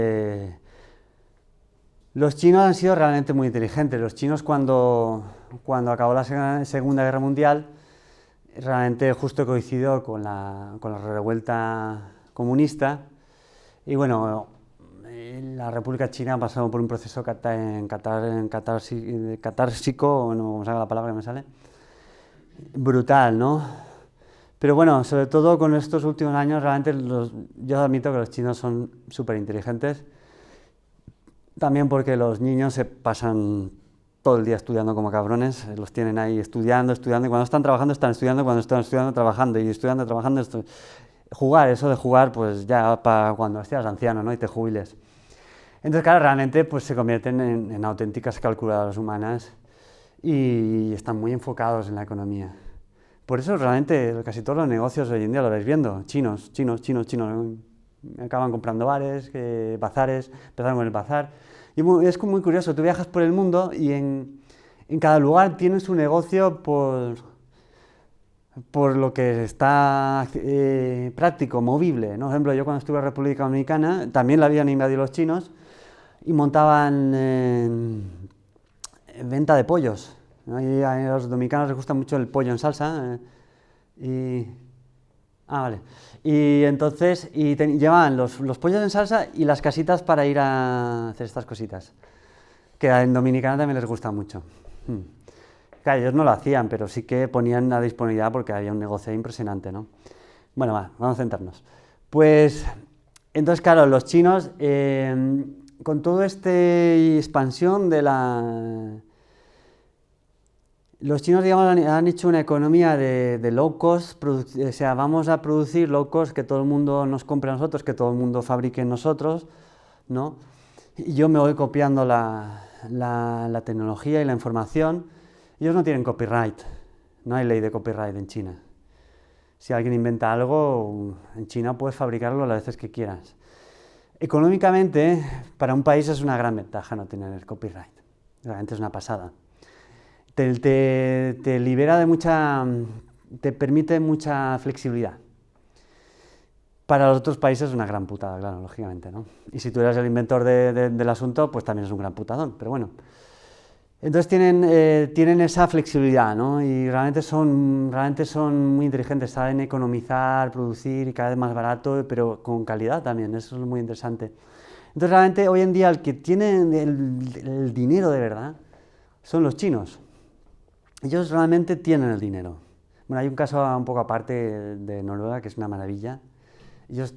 Los chinos han sido realmente muy inteligentes. Los chinos cuando acabó la Segunda Guerra Mundial, realmente justo coincidió con la revuelta comunista. Y bueno, la República China ha pasado por un proceso catársico, no me sale la palabra que me sale, brutal, ¿no? Pero bueno, sobre todo con estos últimos años, realmente yo admito que los chinos son súper inteligentes. También porque los niños se pasan todo el día estudiando como cabrones, los tienen ahí estudiando, y cuando están trabajando están estudiando, cuando están estudiando trabajando, y estudiando, trabajando. Jugar, eso de jugar, pues ya para cuando seas anciano, ¿no? Y te jubiles. Entonces, claro, realmente pues se convierten en auténticas calculadoras humanas y están muy enfocados en la economía. Por eso realmente casi todos los negocios hoy en día lo vais viendo, chinos. Acaban comprando bares, bazares, empezaron con el bazar. Y es muy curioso, tú viajas por el mundo y en cada lugar tienen su negocio por lo que está práctico, movible, ¿no? Por ejemplo, yo cuando estuve en República Dominicana, también la habían invadido los chinos y montaban venta de pollos, ¿no? Y a los dominicanos les gusta mucho el pollo en salsa. Vale. Y entonces llevaban los pollos en salsa y las casitas para ir a hacer estas cositas, que en Dominicana también les gusta mucho. Claro, ellos no lo hacían, pero sí que ponían a disponibilidad porque había un negocio impresionante, ¿no? Bueno, vamos a centrarnos. Pues, entonces, claro, los chinos, con toda esta expansión de los chinos, digamos, han hecho una economía de low cost, o sea, vamos a producir low cost, que todo el mundo nos compre a nosotros, que todo el mundo fabrique en nosotros, ¿no? Y yo me voy copiando la tecnología y la información. Ellos no tienen copyright, no hay ley de copyright en China. Si alguien inventa algo, en China puedes fabricarlo las veces que quieras. Económicamente, para un país es una gran ventaja no tener el copyright. Realmente es una pasada. Te libera te permite mucha flexibilidad. Para los otros países es una gran putada, claro, lógicamente, ¿no? Y si tú eres el inventor del asunto, pues también es un gran putadón, pero bueno. Entonces tienen esa flexibilidad, ¿no? Y realmente son muy inteligentes, saben economizar, producir y cada vez más barato, pero con calidad también, eso es muy interesante. Entonces realmente hoy en día el que tiene el dinero de verdad son los chinos. Ellos realmente tienen el dinero. Bueno, hay un caso un poco aparte de Noruega que es una maravilla. Ellos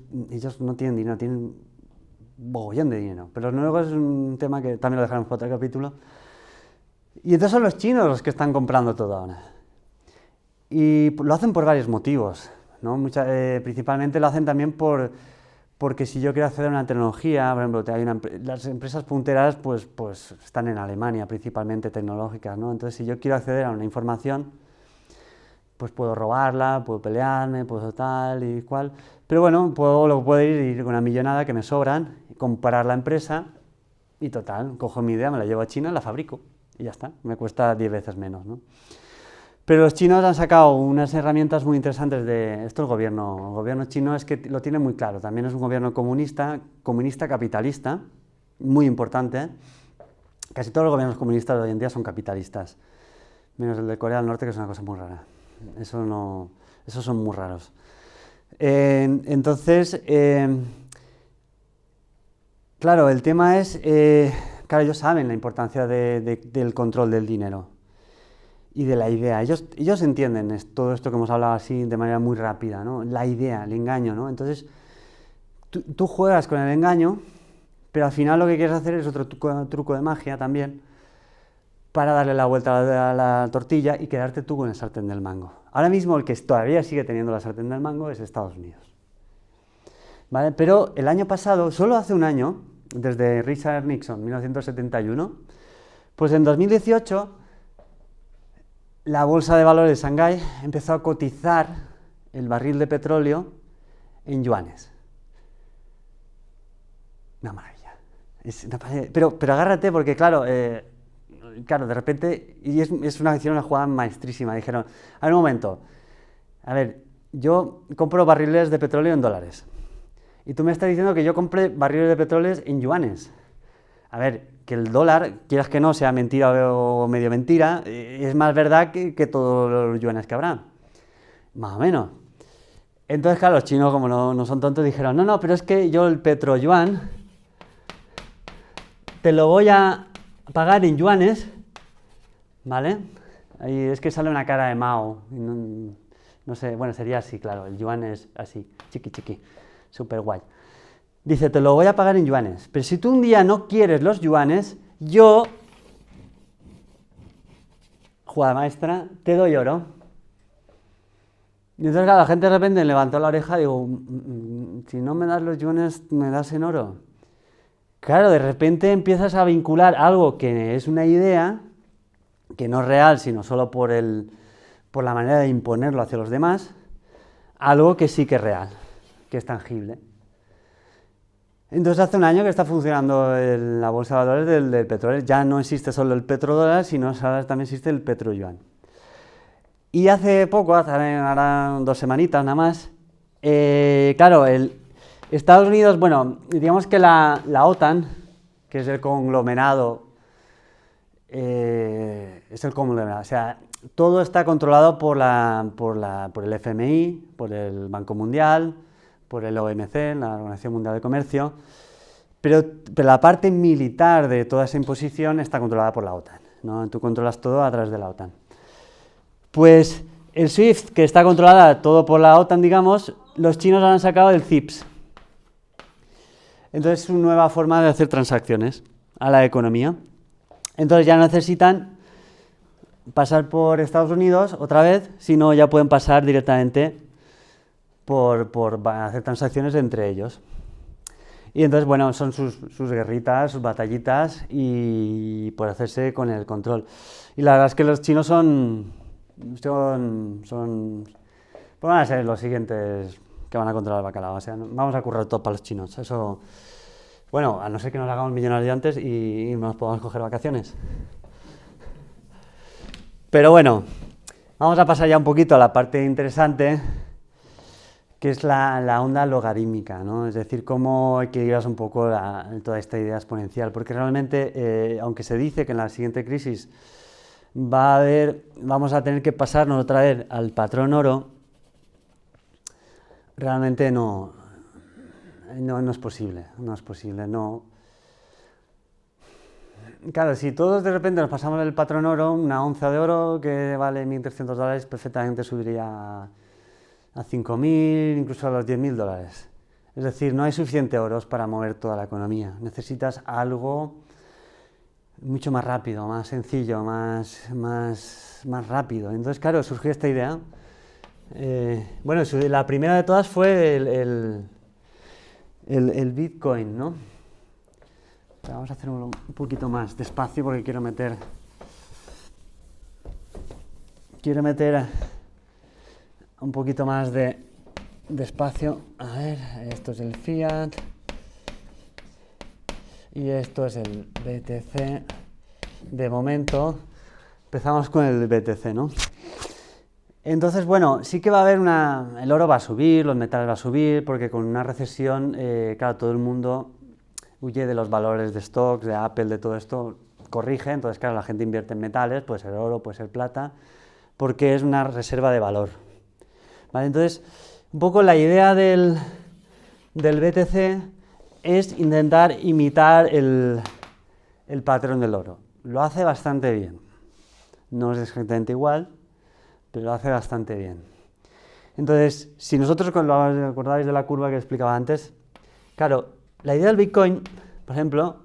no tienen dinero, tienen un mogollón de dinero, pero los noruegos es un tema que también lo dejaremos para otro capítulo. Y entonces son los chinos los que están comprando todo ahora. Y lo hacen por varios motivos, ¿no? Principalmente lo hacen también porque si yo quiero acceder a una tecnología, por ejemplo, las empresas punteras pues están en Alemania, principalmente tecnológicas, ¿no? Entonces si yo quiero acceder a una información, pues puedo robarla, puedo pelearme, puedo tal y cual. Pero bueno, puedo ir con una millonada que me sobran, comparar la empresa y total, cojo mi idea, me la llevo a China, la fabrico. Y ya está, me cuesta 10 veces menos, ¿no? Pero los chinos han sacado unas herramientas muy interesantes esto el gobierno chino es que lo tiene muy claro, también es un gobierno comunista capitalista, muy importante. Casi todos los gobiernos comunistas de hoy en día son capitalistas, menos el de Corea del Norte, que es una cosa muy rara. Esos son muy raros. Entonces, claro, el tema es... Claro, ellos saben la importancia del control del dinero y de la idea. Ellos entienden todo esto que hemos hablado así de manera muy rápida, ¿no? La idea, el engaño, ¿no? Entonces, tú juegas con el engaño, pero al final lo que quieres hacer es otro truco de magia también para darle la vuelta a la tortilla y quedarte tú con el sartén del mango. Ahora mismo el que todavía sigue teniendo la sartén del mango es Estados Unidos, ¿vale? Pero el año pasado, solo hace un año, desde Richard Nixon, 1971, pues en 2018 la bolsa de valores de Shanghái empezó a cotizar el barril de petróleo en yuanes. Una maravilla. Pero agárrate porque, claro, de repente, y hicieron una jugada maestrísima, dijeron, a ver un momento, a ver, yo compro barriles de petróleo en dólares, y tú me estás diciendo que yo compre barriles de petróleo en yuanes. A ver, que el dólar, quieras que no, sea mentira o medio mentira, es más verdad que todos los yuanes que habrá, más o menos. Entonces, claro, los chinos, como no son tontos, dijeron, no, pero es que yo el petroyuan te lo voy a pagar en yuanes, ¿vale? Ahí es que sale una cara de Mao, no sé, bueno, sería así, claro, el yuan es así, chiqui, súper guay. Dice, te lo voy a pagar en yuanes, pero si tú un día no quieres los yuanes, yo, jugada maestra, te doy oro. Y entonces, claro, la gente de repente levantó la oreja y digo, si no me das los yuanes, ¿me das en oro? Claro, de repente empiezas a vincular algo que es una idea, que no es real, sino solo por la manera de imponerlo hacia los demás, algo que sí que es real, que es tangible. Entonces hace un año que está funcionando la bolsa de valores del petróleo. Ya no existe solo el petrodólar, sino ahora también existe el petroyuan. Y hace poco, ahora 2 semanitas nada más, claro, Estados Unidos, bueno, digamos que la OTAN, que es el conglomerado, o sea, todo está controlado por el FMI, por el Banco Mundial, por el OMC, la Organización Mundial de Comercio, pero la parte militar de toda esa imposición está controlada por la OTAN, ¿no? Tú controlas todo a través de la OTAN. Pues el SWIFT, que está controlada todo por la OTAN, digamos, los chinos han sacado el CIPS. Entonces es una nueva forma de hacer transacciones a la economía. Entonces ya no necesitan pasar por Estados Unidos otra vez, sino ya pueden pasar directamente por hacer transacciones entre ellos. Y entonces, bueno, son sus guerritas, sus batallitas y por hacerse con el control. Y la verdad es que los chinos pues van a ser los siguientes que van a controlar el bacalao. O sea, vamos a currar todo para los chinos. Eso, bueno, a no ser que nos hagamos millonarios antes y nos podamos coger vacaciones. Pero bueno, vamos a pasar ya un poquito a la parte interesante, que es la onda logarítmica, ¿no? Es decir, cómo equilibras un poco toda esta idea exponencial, porque realmente, aunque se dice que en la siguiente crisis vamos a tener que pasarnos otra vez al patrón oro, realmente no es posible, no. Claro, si todos de repente nos pasamos el patrón oro, una onza de oro que vale $1.300 perfectamente subiría a 5.000, incluso a los $10.000. Es decir, no hay suficiente oros para mover toda la economía. Necesitas algo mucho más rápido, más sencillo, más rápido. Entonces, claro, surgió esta idea. Bueno, la primera de todas fue el Bitcoin, ¿no? Pero vamos a hacer un poquito más despacio porque quiero meter un poquito más de espacio. A ver, esto es el Fiat y esto es el BTC. De momento empezamos con el BTC, ¿no? Entonces, bueno, sí que va a haber el oro va a subir, los metales va a subir, porque con una recesión, claro, todo el mundo huye de los valores de stocks, de Apple, de todo esto, corrige, entonces claro, la gente invierte en metales, puede ser oro, puede ser plata, porque es una reserva de valor. ¿Vale? Entonces, un poco la idea del BTC es intentar imitar el patrón del oro. Lo hace bastante bien. No es exactamente igual, pero lo hace bastante bien. Entonces, si nosotros, ¿os acordáis de la curva que explicaba antes? Claro, la idea del Bitcoin, por ejemplo,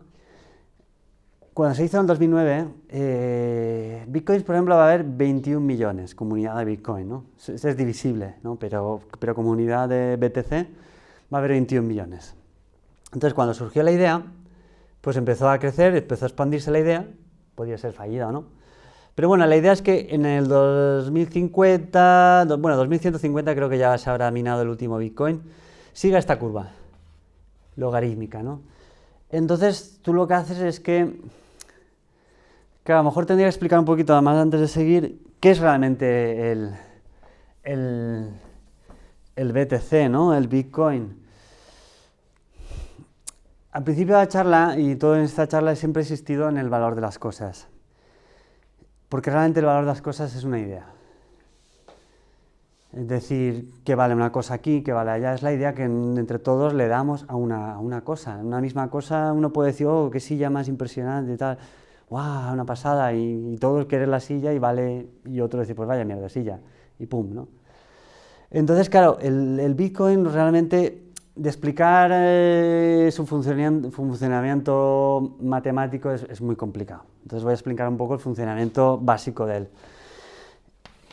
cuando se hizo en el 2009, Bitcoins, por ejemplo, va a haber 21 millones, comunidad de Bitcoin, ¿no? Es divisible, ¿no? Pero comunidad de BTC va a haber 21 millones. Entonces, cuando surgió la idea, pues empezó a crecer, empezó a expandirse la idea, podía ser fallida o no, pero bueno, la idea es que en el 2050, bueno, 2150 creo que ya se habrá minado el último Bitcoin, siga esta curva logarítmica, ¿no? Entonces, tú lo que haces es que a lo mejor tendría que explicar un poquito más antes de seguir qué es realmente el BTC, ¿no? El Bitcoin. Al principio de la charla, y todo en esta charla, siempre he insistido en el valor de las cosas. Porque realmente el valor de las cosas es una idea. Es decir, qué vale una cosa aquí, qué vale allá. Es la idea que entre todos le damos a una cosa. En una misma cosa uno puede decir, oh, qué silla más impresionante y tal. ¡Wow! Una pasada. Y todos quieren la silla y vale. Y otro dice, pues vaya mierda, silla. Y pum, ¿no? Entonces, claro, el Bitcoin realmente, de explicar su funcionamiento matemático es muy complicado. Entonces voy a explicar un poco el funcionamiento básico de él.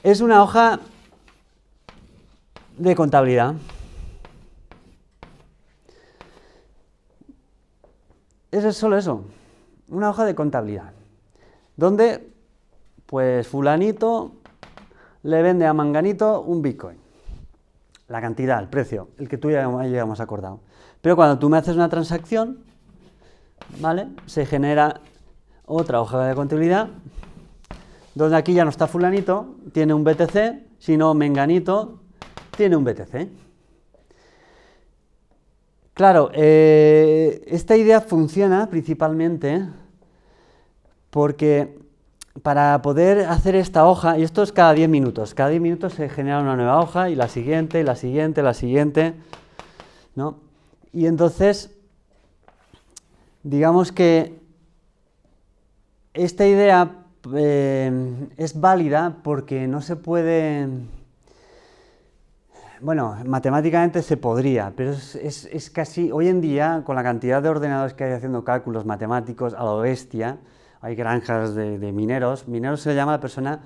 Es una hoja de contabilidad. Es solo eso, una hoja de contabilidad, donde pues fulanito le vende a manganito un Bitcoin. La cantidad, el precio, el que tú ya hayamos acordado. Pero cuando tú me haces una transacción, ¿vale? Se genera otra hoja de contabilidad, donde aquí ya no está fulanito, tiene un BTC, sino menganito tiene un BTC. Claro, esta idea funciona principalmente porque para poder hacer esta hoja, y esto es cada 10 minutos, cada 10 minutos se genera una nueva hoja y la siguiente, la siguiente, la siguiente, ¿no? Y entonces, digamos que esta idea es válida porque no se puede... Bueno, matemáticamente se podría, pero es casi... Hoy en día, con la cantidad de ordenadores que hay haciendo cálculos matemáticos a lo bestia, hay granjas de mineros. Mineros se le llama a la persona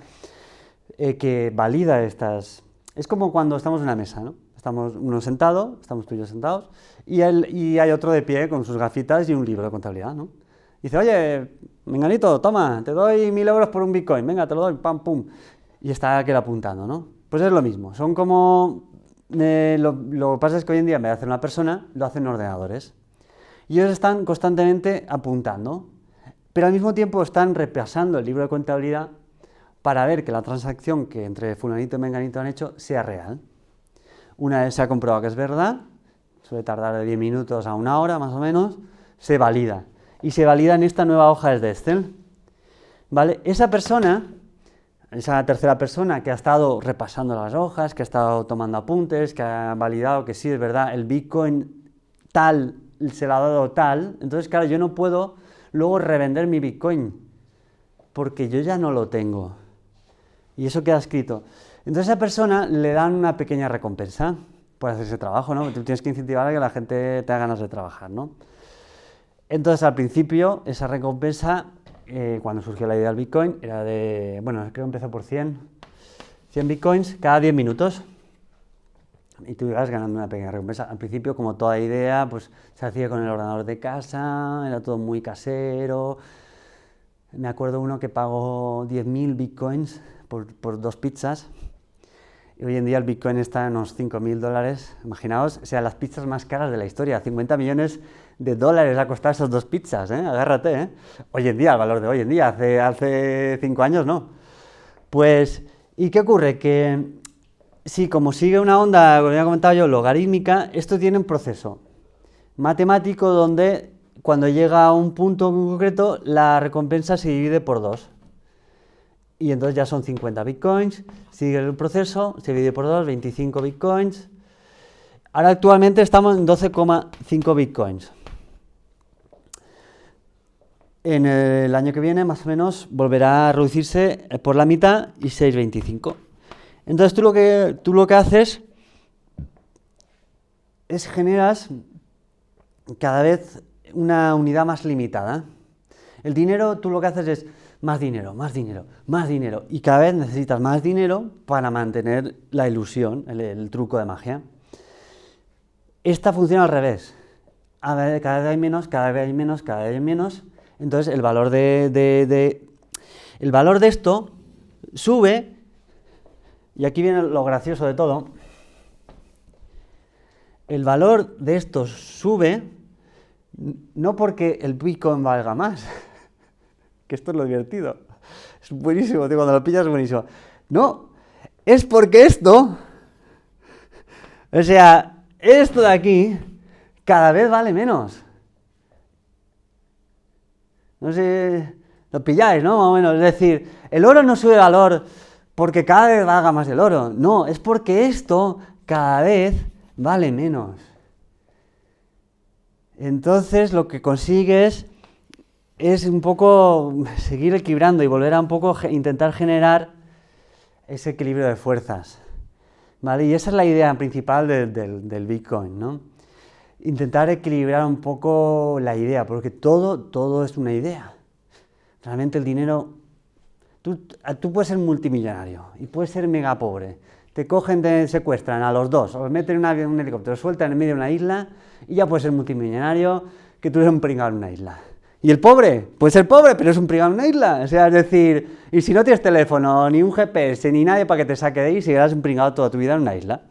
que valida estas... Es como cuando estamos en una mesa, ¿no? Estamos uno sentado, estamos tú y yo sentados, y hay otro de pie con sus gafitas y un libro de contabilidad, ¿no? Dice, oye, menganito, toma, te doy 1000 euros por un Bitcoin, venga, te lo doy, pam, pum. Y está aquel apuntando, ¿no? Pues es lo mismo, son como... lo que pasa es que hoy en día, en vez de hacer una persona, lo hacen ordenadores. Y ellos están constantemente apuntando, pero al mismo tiempo están repasando el libro de contabilidad para ver que la transacción que entre fulanito y menganito han hecho sea real. Una vez se ha comprobado que es verdad, suele tardar de 10 minutos a 1 hora más o menos, se valida. Y se valida en esta nueva hoja de Excel. ¿Vale? Esa persona, esa tercera persona que ha estado repasando las hojas, que ha estado tomando apuntes, que ha validado que sí, es verdad, el Bitcoin tal se le ha dado tal, entonces claro, yo no puedo luego revender mi Bitcoin, porque yo ya no lo tengo. Y eso queda escrito. Entonces a esa persona le dan una pequeña recompensa por hacer ese trabajo, ¿no? Tú tienes que incentivar a que la gente tenga ganas de trabajar, ¿no? Entonces al principio esa recompensa, cuando surgió la idea del Bitcoin, era de, bueno, creo que empezó por 100 Bitcoins cada 10 minutos. Y tú ibas ganando una pequeña recompensa. Al principio, como toda idea, pues se hacía con el ordenador de casa, era todo muy casero. Me acuerdo uno que pagó 10.000 Bitcoins por 2 pizzas. Y hoy en día el Bitcoin está en unos $5.000. Imaginaos, o sea, las pizzas más caras de la historia. 50 millones de dólares ha costado esas 2 pizzas, ¿eh? Agárrate, ¿eh? Hoy en día, el valor de hoy en día, hace 5 años no. Pues, ¿y qué ocurre? Que sí, como sigue una onda, como ya he comentado yo, logarítmica, esto tiene un proceso matemático donde cuando llega a un punto concreto, la recompensa se divide por 2. Y entonces ya son 50 Bitcoins, sigue el proceso, se divide por 2, 25 Bitcoins. Ahora actualmente estamos en 12,5 Bitcoins. En el año que viene, más o menos, volverá a reducirse por la mitad y 6,25. Entonces tú lo que haces es generas cada vez una unidad más limitada. El dinero, tú lo que haces es más dinero, más dinero, más dinero. Y cada vez necesitas más dinero para mantener la ilusión, el truco de magia. Esta funciona al revés. Cada vez hay menos, cada vez hay menos, cada vez hay menos. Entonces el valor de esto sube. Y aquí viene lo gracioso de todo. El valor de esto sube No porque el Bitcoin valga más, que esto es lo divertido. Es buenísimo, tío, cuando lo pillas es buenísimo. No, es porque esto, o sea, esto de aquí, cada vez vale menos. No sé, lo pilláis, ¿no? Más o menos. Es decir, el oro no sube de valor porque cada vez valga más el oro. No, es porque esto cada vez vale menos. Entonces lo que consigues es un poco seguir equilibrando y volver a un poco intentar generar ese equilibrio de fuerzas, ¿vale? Y esa es la idea principal del Bitcoin, ¿no? Intentar equilibrar un poco la idea, porque todo es una idea. Realmente el dinero, tú puedes ser multimillonario y puedes ser mega pobre. Te cogen, te secuestran a los dos, os meten en un helicóptero, sueltan en medio de una isla y ya puedes ser multimillonario, que tú eres un pringado en una isla. Y el pobre, puede ser pobre, pero es un pringado en una isla. O sea, es decir, y si no tienes teléfono, ni un GPS, ni nadie para que te saque de ahí, seguirás un pringado toda tu vida en una isla,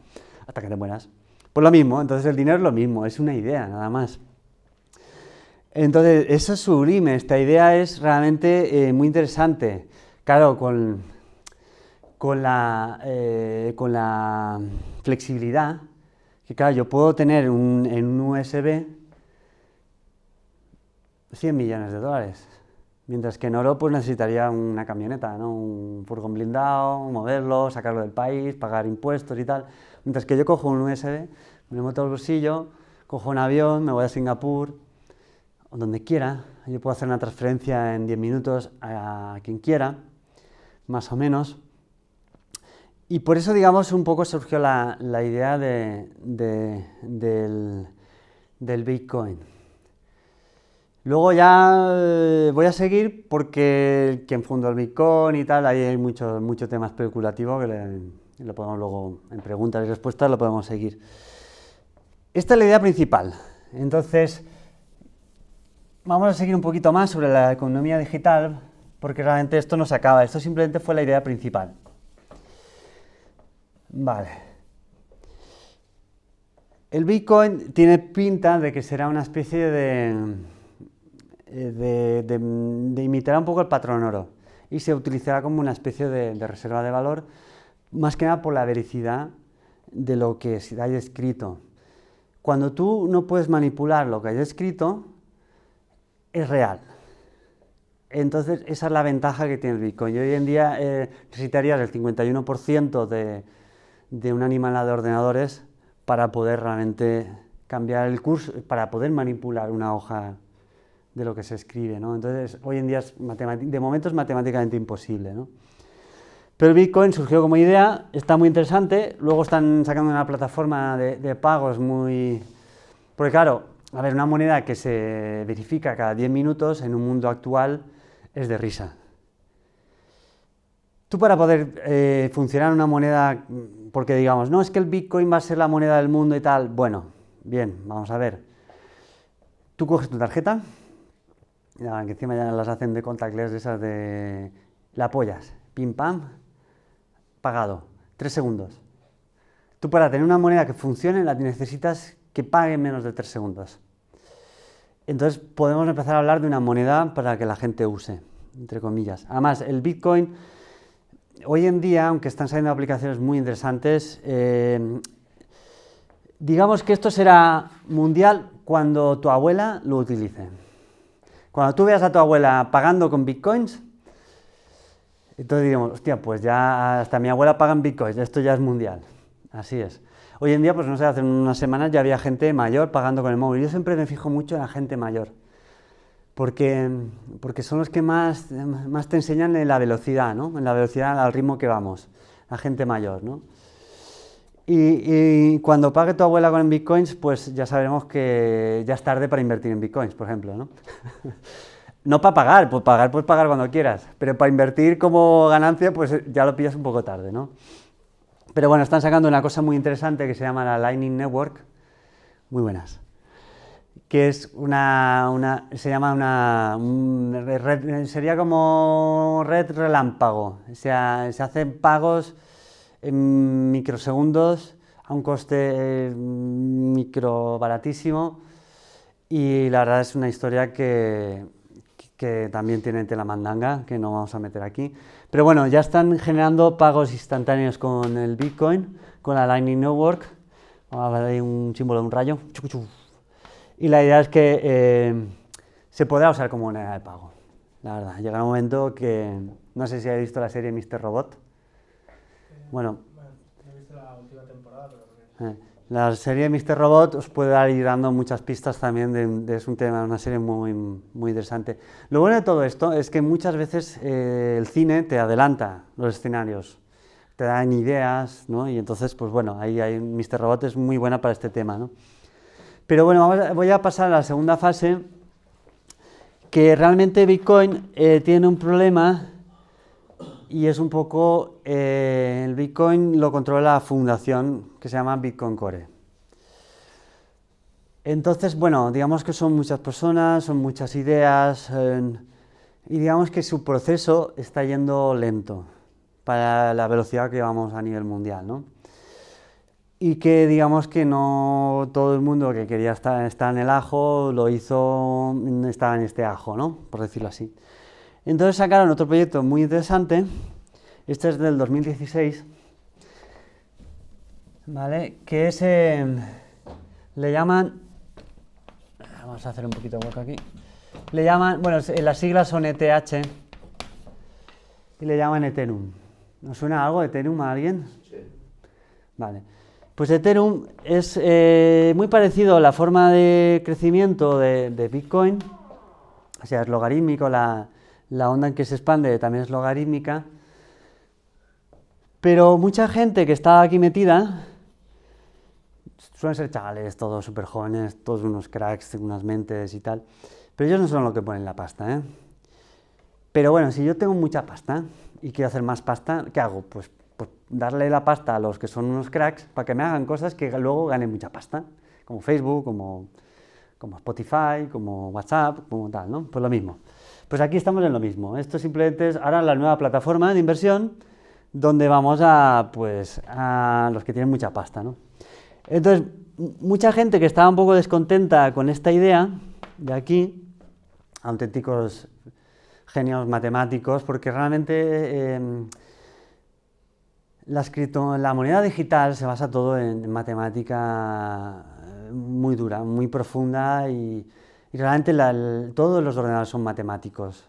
hasta que te mueras. Pues lo mismo, entonces el dinero es lo mismo, es una idea, nada más. Entonces, eso es sublime, esta idea es realmente muy interesante. Claro, con la flexibilidad, que claro, yo puedo tener en un USB 100 millones de dólares, mientras que en oro pues necesitaría una camioneta, ¿no? Un furgón blindado, moverlo, sacarlo del país, pagar impuestos y tal. Mientras que yo cojo un USB, me lo meto al bolsillo, cojo un avión, me voy a Singapur, o donde quiera, yo puedo hacer una transferencia en 10 minutos a quien quiera, más o menos. Y por eso, digamos, un poco surgió la idea del Bitcoin. Luego ya voy a seguir porque quien fundó el Bitcoin y tal, ahí hay mucho tema especulativo que lo podemos luego, en preguntas y respuestas, lo podemos seguir. Esta es la idea principal. Entonces, vamos a seguir un poquito más sobre la economía digital, porque realmente esto no se acaba, esto simplemente fue la idea principal. Vale. El Bitcoin tiene pinta de que será una especie de imitará un poco el patrón oro y se utilizará como una especie de reserva de valor, más que nada por la veracidad de lo que se haya escrito. Cuando tú no puedes manipular lo que haya escrito, es real. Entonces, esa es la ventaja que tiene el Bitcoin. Y hoy en día necesitarías el 51% de una animalada de ordenadores para poder realmente cambiar el curso, para poder manipular una hoja de lo que se escribe, ¿no? Entonces, hoy en día de momento es matemáticamente imposible, ¿no? Pero el Bitcoin surgió como idea, está muy interesante, luego están sacando una plataforma de pagos muy... Porque claro, a ver, una moneda que se verifica cada 10 minutos en un mundo actual es de risa. Tú para poder funcionar una moneda, porque digamos, no, es que el Bitcoin va a ser la moneda del mundo y tal, bueno, bien, vamos a ver. Tú coges tu tarjeta, ya, que encima ya las hacen de contactless, de esas de... La apoyas, pim pam, pagado, 3 segundos. Tú para tener una moneda que funcione la necesitas que pague en menos de 3 segundos. Entonces podemos empezar a hablar de una moneda para que la gente use, entre comillas. Además, el Bitcoin, hoy en día, aunque están saliendo aplicaciones muy interesantes, digamos que esto será mundial cuando tu abuela lo utilice. Cuando tú veas a tu abuela pagando con Bitcoins, entonces digamos, hostia, pues ya hasta mi abuela paga en Bitcoins, esto ya es mundial. Así es. Hoy en día, pues no sé, hace unas semanas ya había gente mayor pagando con el móvil. Yo siempre me fijo mucho en la gente mayor, porque son los que más te enseñan en la velocidad, ¿no? En la velocidad, al ritmo que vamos, la gente mayor, ¿no? Y cuando pague tu abuela con Bitcoins, pues ya sabremos que ya es tarde para invertir en Bitcoins, por ejemplo, ¿no? No para pagar, puedes pagar cuando quieras, pero para invertir como ganancia, pues ya lo pillas un poco tarde, ¿no? Pero bueno, están sacando una cosa muy interesante que se llama la Lightning Network, muy buenas, que es se llama una red, sería como red relámpago, o sea, se hacen pagos en microsegundos a un coste micro baratísimo Y la verdad es una historia que también tiene tela mandanga, que no vamos a meter aquí. Pero bueno, ya están generando pagos instantáneos con el Bitcoin, con la Lightning Network. Vamos a ver ahí un símbolo de un rayo. Y la idea es que se podrá usar como moneda de pago. La verdad, llegará un momento que... No sé si habéis visto la serie Mr. Robot. Bueno, no he visto la última temporada, pero... la serie Mr. Robot os puede ir dando muchas pistas también es un tema, una serie muy, muy interesante. Lo bueno de todo esto es que muchas veces el cine te adelanta los escenarios, te dan ideas, ¿no? Y entonces, pues bueno, ahí Mr. Robot es muy buena para este tema, ¿no? Pero bueno, voy a pasar a la segunda fase, que realmente Bitcoin tiene un problema y es un poco, el Bitcoin lo controla la fundación que se llama Bitcoin Core. Entonces, bueno, digamos que son muchas personas, son muchas ideas y digamos que su proceso está yendo lento para la velocidad que vamos a nivel mundial, ¿no? Y que digamos que no todo el mundo que quería estar en el ajo lo hizo, estaba en este ajo, ¿no? Por decirlo así. Entonces sacaron otro proyecto muy interesante, este es del 2016, ¿vale? Que es, le llaman, vamos a hacer un poquito de hueco aquí, le llaman, bueno, las siglas son ETH y le llaman Ethereum. ¿Nos suena algo Ethereum a alguien? Sí. Vale. Pues Ethereum es muy parecido a la forma de crecimiento de Bitcoin, o sea, es logarítmico, la onda en que se expande también es logarítmica, pero mucha gente que está aquí metida, suelen ser chavales, todos súper jóvenes, todos unos cracks, unas mentes y tal, pero ellos no son lo que ponen la pasta, ¿eh? Pero bueno, si yo tengo mucha pasta y quiero hacer más pasta, ¿qué hago? Pues darle la pasta a los que son unos cracks para que me hagan cosas que luego ganen mucha pasta, como Facebook, como Spotify, como WhatsApp, como tal, ¿no? Pues lo mismo. Pues aquí estamos en lo mismo. Esto simplemente es ahora la nueva plataforma de inversión donde vamos a los que tienen mucha pasta, ¿no? Entonces, mucha gente que estaba un poco descontenta con esta idea de aquí, auténticos genios matemáticos, porque realmente la moneda digital se basa todo en matemática muy dura, muy profunda y realmente todos los ordenadores son matemáticos.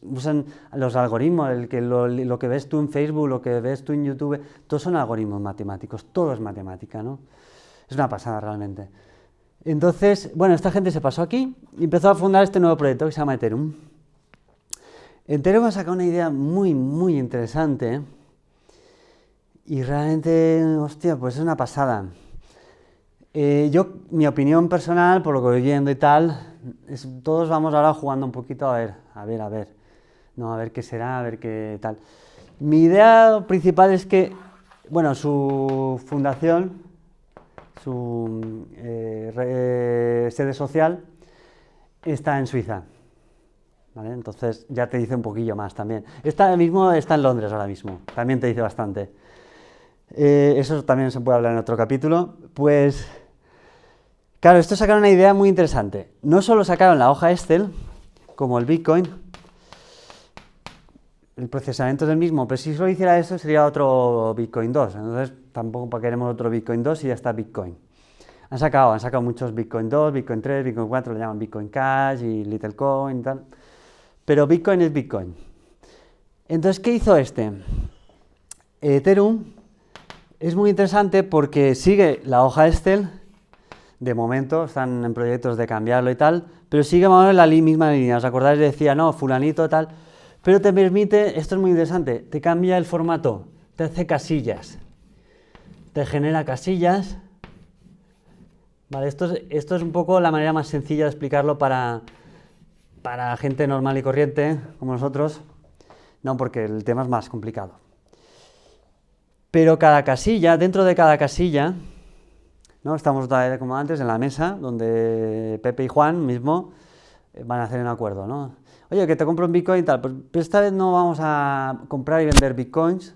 Usan los algoritmos, lo que ves tú en Facebook, lo que ves tú en YouTube, todos son algoritmos matemáticos, todo es matemática, ¿no? Es una pasada realmente. Entonces, bueno, esta gente se pasó aquí y empezó a fundar este nuevo proyecto que se llama Ethereum. Ethereum ha sacado una idea muy, muy interesante, ¿eh? Y realmente, hostia, pues es una pasada. Mi opinión personal, por lo que voy viendo y tal, todos vamos ahora jugando un poquito a ver, no, a ver qué será, a ver qué tal. Mi idea principal es que, bueno, su fundación, su sede social, está en Suiza, ¿vale? Entonces ya te dice un poquillo más también. Está en Londres ahora mismo, también te dice bastante. Eso también se puede hablar en otro capítulo. Pues, claro, esto sacaron una idea muy interesante. No solo sacaron la hoja Excel, como el Bitcoin, el procesamiento es el mismo, pero si solo hiciera eso sería otro Bitcoin 2. Entonces, tampoco queremos otro Bitcoin 2 y ya está Bitcoin. Han sacado muchos Bitcoin 2, Bitcoin 3, Bitcoin 4, lo llaman Bitcoin Cash y Littlecoin y tal. Pero Bitcoin es Bitcoin. Entonces, ¿qué hizo este? Ethereum es muy interesante porque sigue la hoja Excel, de momento están en proyectos de cambiarlo y tal, pero sigue más o menos la misma línea. ¿Os acordáis? Decía, no, fulanito tal, pero te permite, esto es muy interesante, te cambia el formato, te hace casillas, te genera casillas, ¿vale? Esto es un poco la manera más sencilla de explicarlo para gente normal y corriente, como nosotros, no, porque el tema es más complicado. Pero cada casilla, dentro de cada casilla, ¿no? Estamos como antes en la mesa, donde Pepe y Juan mismo van a hacer un acuerdo, ¿no? Oye, que te compro un Bitcoin y tal, pues esta vez no vamos a comprar y vender Bitcoins,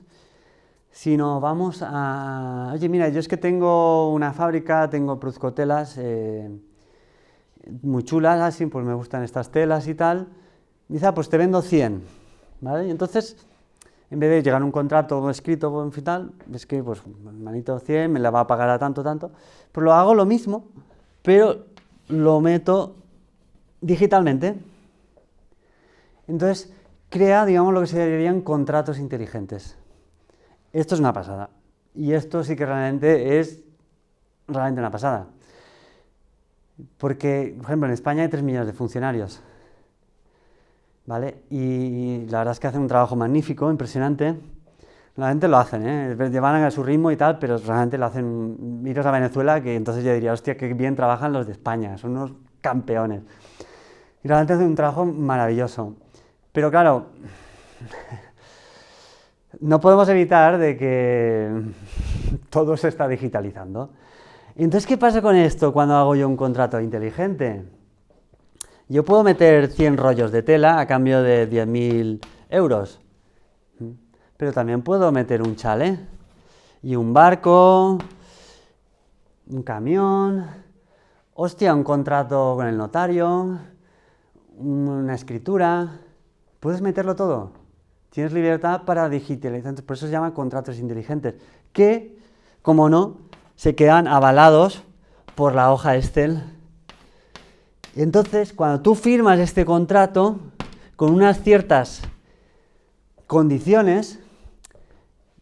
sino vamos a... Oye, mira, yo es que tengo una fábrica, produzco telas, muy chulas, así, pues me gustan estas telas y tal. Dice, pues te vendo 100, ¿vale? Y entonces, en vez de llegar a un contrato escrito y tal, es que, pues, manito 100, me la va a pagar a tanto, pues lo hago lo mismo, pero lo meto digitalmente. Entonces, crea, digamos, lo que se llamarían contratos inteligentes. Esto es una pasada. Y esto sí que realmente es una pasada. Porque, por ejemplo, en España hay 3 millones de funcionarios, ¿vale? Y la verdad es que hacen un trabajo magnífico, impresionante. Realmente lo hacen, ¿eh? Llevan a su ritmo y tal, pero realmente lo hacen. Miros a Venezuela, que entonces yo diría, hostia, qué bien trabajan los de España, son unos campeones. Y realmente hacen un trabajo maravilloso. Pero claro, no podemos evitar de que todo se está digitalizando. Entonces, ¿qué pasa con esto cuando hago yo un contrato inteligente? Yo puedo meter 100 rollos de tela a cambio de 10.000 euros, pero también puedo meter un chalet y un barco, un camión, hostia, un contrato con el notario, una escritura. Puedes meterlo todo. Tienes libertad para digitalizar. Por eso se llaman contratos inteligentes, que, como no, se quedan avalados por la hoja Excel. Entonces, cuando tú firmas este contrato con unas ciertas condiciones,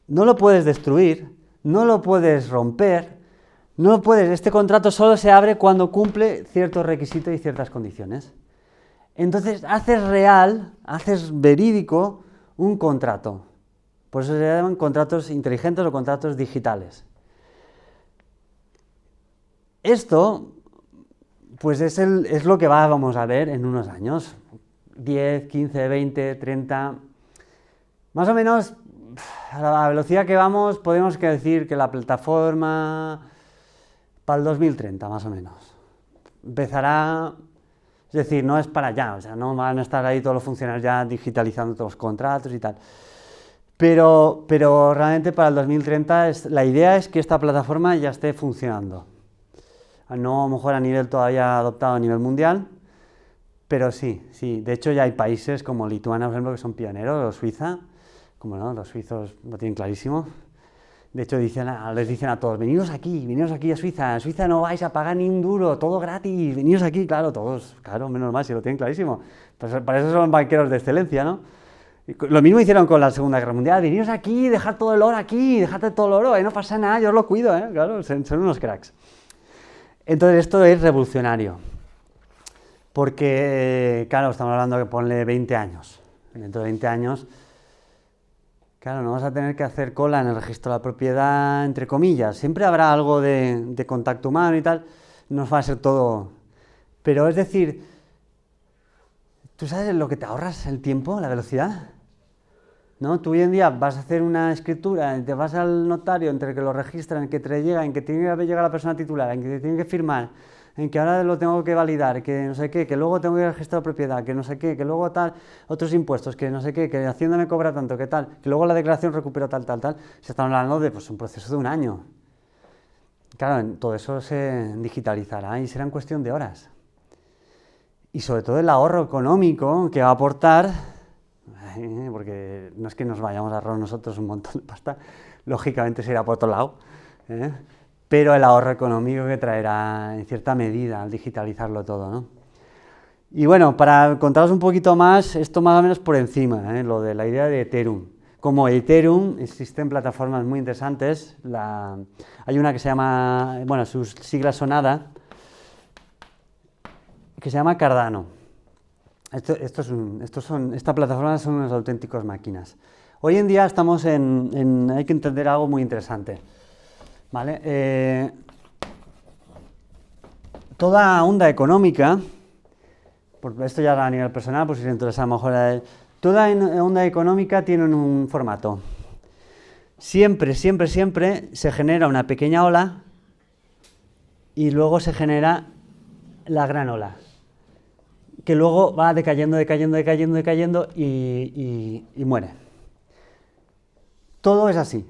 no lo puedes destruir, no lo puedes romper, no lo puedes. Este contrato solo se abre cuando cumple ciertos requisitos y ciertas condiciones. Entonces, haces real, haces verídico un contrato. Por eso se llaman contratos inteligentes o contratos digitales. Esto, pues es lo que vamos a ver en unos años. 10, 15, 20, 30... Más o menos, a la velocidad que vamos, podemos decir que la plataforma para el 2030, más o menos. Empezará... Es decir, no es para allá, o sea, no van a estar ahí todos los funcionarios ya digitalizando todos los contratos y tal. Pero realmente para el 2030 la idea es que esta plataforma ya esté funcionando. No a lo mejor a nivel todavía adoptado a nivel mundial, pero sí. De hecho ya hay países como Lituania, por ejemplo, que son pioneros, o Suiza, como no, los suizos lo tienen clarísimo. De hecho les dicen a todos, veniros aquí a Suiza. En Suiza no vais a pagar ni un duro, todo gratis, veniros aquí, claro, todos, claro, menos mal, si lo tienen clarísimo. Pues para eso son banqueros de excelencia, ¿no? Y lo mismo hicieron con la Segunda Guerra Mundial, veniros aquí, dejad todo el oro aquí, dejad todo el oro, no pasa nada, yo os lo cuido, claro, son unos cracks. Entonces esto es revolucionario, porque, claro, estamos hablando que ponle 20 años, dentro de 20 años... Claro, no vas a tener que hacer cola en el registro de la propiedad, entre comillas. Siempre habrá algo de contacto humano y tal. No va a ser todo... Pero es decir, ¿tú sabes lo que te ahorras el tiempo, la velocidad? ¿No? Tú hoy en día vas a hacer una escritura, te vas al notario, entre que lo registran, en que te llega, en que tiene que llegar la persona titular, en que te tiene que firmar, en que ahora lo tengo que validar, que no sé qué, que luego tengo que registrar la propiedad, que no sé qué, que luego tal, otros impuestos, que no sé qué, que Hacienda me cobra tanto, que tal, que luego la declaración recupera tal. Se está hablando de un proceso de un año. Claro, todo eso se digitalizará y será en cuestión de horas. Y sobre todo el ahorro económico que va a aportar, porque no es que nos vayamos a ahorrar nosotros un montón de pasta, lógicamente se irá por otro lado, pero el ahorro económico que traerá en cierta medida al digitalizarlo todo, ¿no? Y bueno, para contaros un poquito más, esto más o menos por encima, lo de la idea de Ethereum. Como Ethereum, existen plataformas muy interesantes, hay una que se llama, bueno, sus siglas son ADA, que se llama Cardano. Esta plataforma son unas auténticas máquinas. Hoy en día estamos hay que entender algo muy interesante, ¿vale? Toda onda económica, esto ya a nivel personal, pues si os interesa a lo mejor, toda onda económica tiene un formato. Siempre se genera una pequeña ola y luego se genera la gran ola, que luego va decayendo y muere. Todo es así.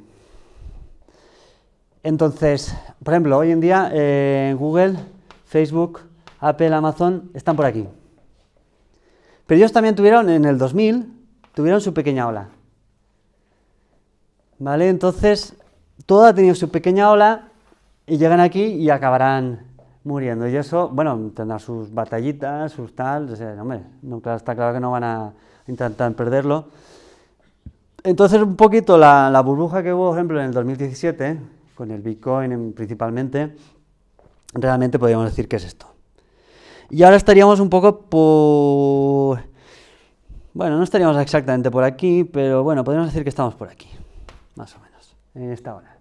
Entonces, por ejemplo, hoy en día Google, Facebook, Apple, Amazon, están por aquí. Pero ellos también tuvieron, en el 2000, tuvieron su pequeña ola. ¿Vale? Entonces, todo ha tenido su pequeña ola y llegan aquí y acabarán muriendo. Y eso, bueno, tendrán sus batallitas, sus tal, o sea, hombre, no, claro, está claro que no van a intentar perderlo. Entonces, un poquito la burbuja que hubo, por ejemplo, en el 2017, con el Bitcoin principalmente, realmente podríamos decir que es esto. Y ahora estaríamos un poco por... Bueno, no estaríamos exactamente por aquí, pero bueno, podríamos decir que estamos por aquí, más o menos, en esta hora.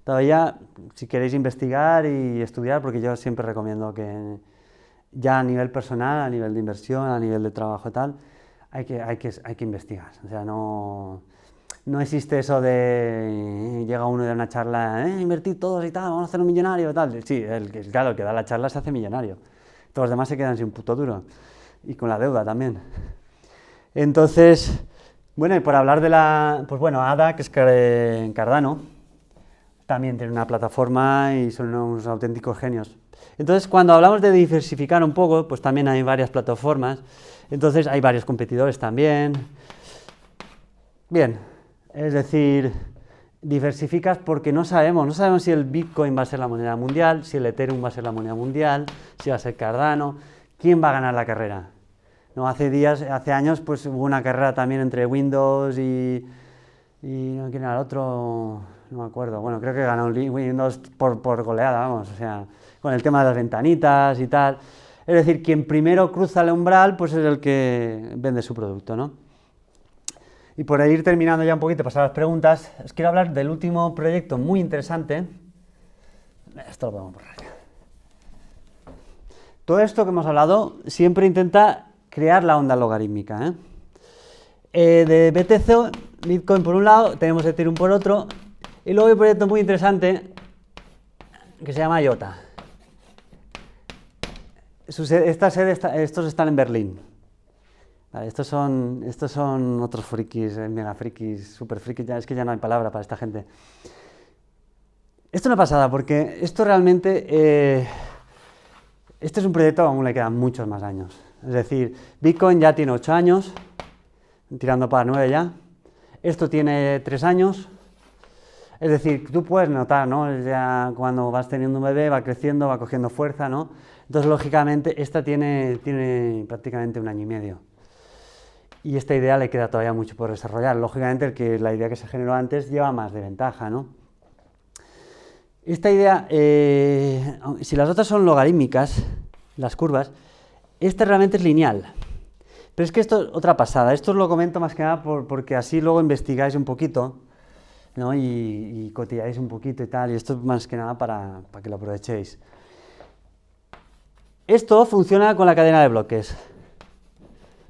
Todavía, si queréis investigar y estudiar, porque yo siempre recomiendo que ya a nivel personal, a nivel de inversión, a nivel de trabajo y tal, hay que investigar. O sea, no existe eso de llega uno y da una charla, invertid todos y tal, vamos a hacer un millonario y tal. Sí, claro, el que da la charla se hace millonario. Todos los demás se quedan sin un puto duro. Y con la deuda también. Entonces, bueno, y por hablar de pues bueno, Ada, que es Cardano, también tiene una plataforma y son unos auténticos genios. Entonces, cuando hablamos de diversificar un poco, pues también hay varias plataformas. Entonces, hay varios competidores también. Bien, es decir, diversificas porque no sabemos si el Bitcoin va a ser la moneda mundial, si el Ethereum va a ser la moneda mundial, si va a ser Cardano, quién va a ganar la carrera. No, hace años, pues hubo una carrera también entre Windows y ¿quién era el otro? No me acuerdo. Bueno, creo que ganó Windows por goleada, vamos, o sea, con el tema de las ventanitas y tal. Es decir, quien primero cruza el umbral, pues es el que vende su producto, ¿no? Y por ir terminando ya un poquito, pasar a las preguntas, os quiero hablar del último proyecto muy interesante. Esto lo podemos borrar. Todo esto que hemos hablado siempre intenta crear la onda logarítmica. De BTC, Bitcoin por un lado, tenemos Ethereum por otro, y luego hay un proyecto muy interesante que se llama IOTA. Estos están en Berlín. Vale, estos son otros frikis, mega frikis, super frikis, es que ya no hay palabra para esta gente. Esto es una pasada, porque esto realmente, este es un proyecto que aún le quedan muchos más años. Es decir, Bitcoin ya tiene 8 años, tirando para 9 ya. Esto tiene 3 años. Es decir, tú puedes notar, ¿no? Ya cuando vas teniendo un bebé, va creciendo, va cogiendo fuerza, ¿no? Entonces, lógicamente, esta tiene prácticamente 1 año y medio. Y esta idea le queda todavía mucho por desarrollar. Lógicamente, la idea que se generó antes lleva más de ventaja, ¿no? Esta idea, si las otras son logarítmicas, las curvas, esta realmente es lineal. Pero es que esto es otra pasada. Esto os lo comento más que nada porque así luego investigáis un poquito, ¿no? y cotilláis un poquito y tal. Y esto es más que nada para que lo aprovechéis. Esto funciona con la cadena de bloques.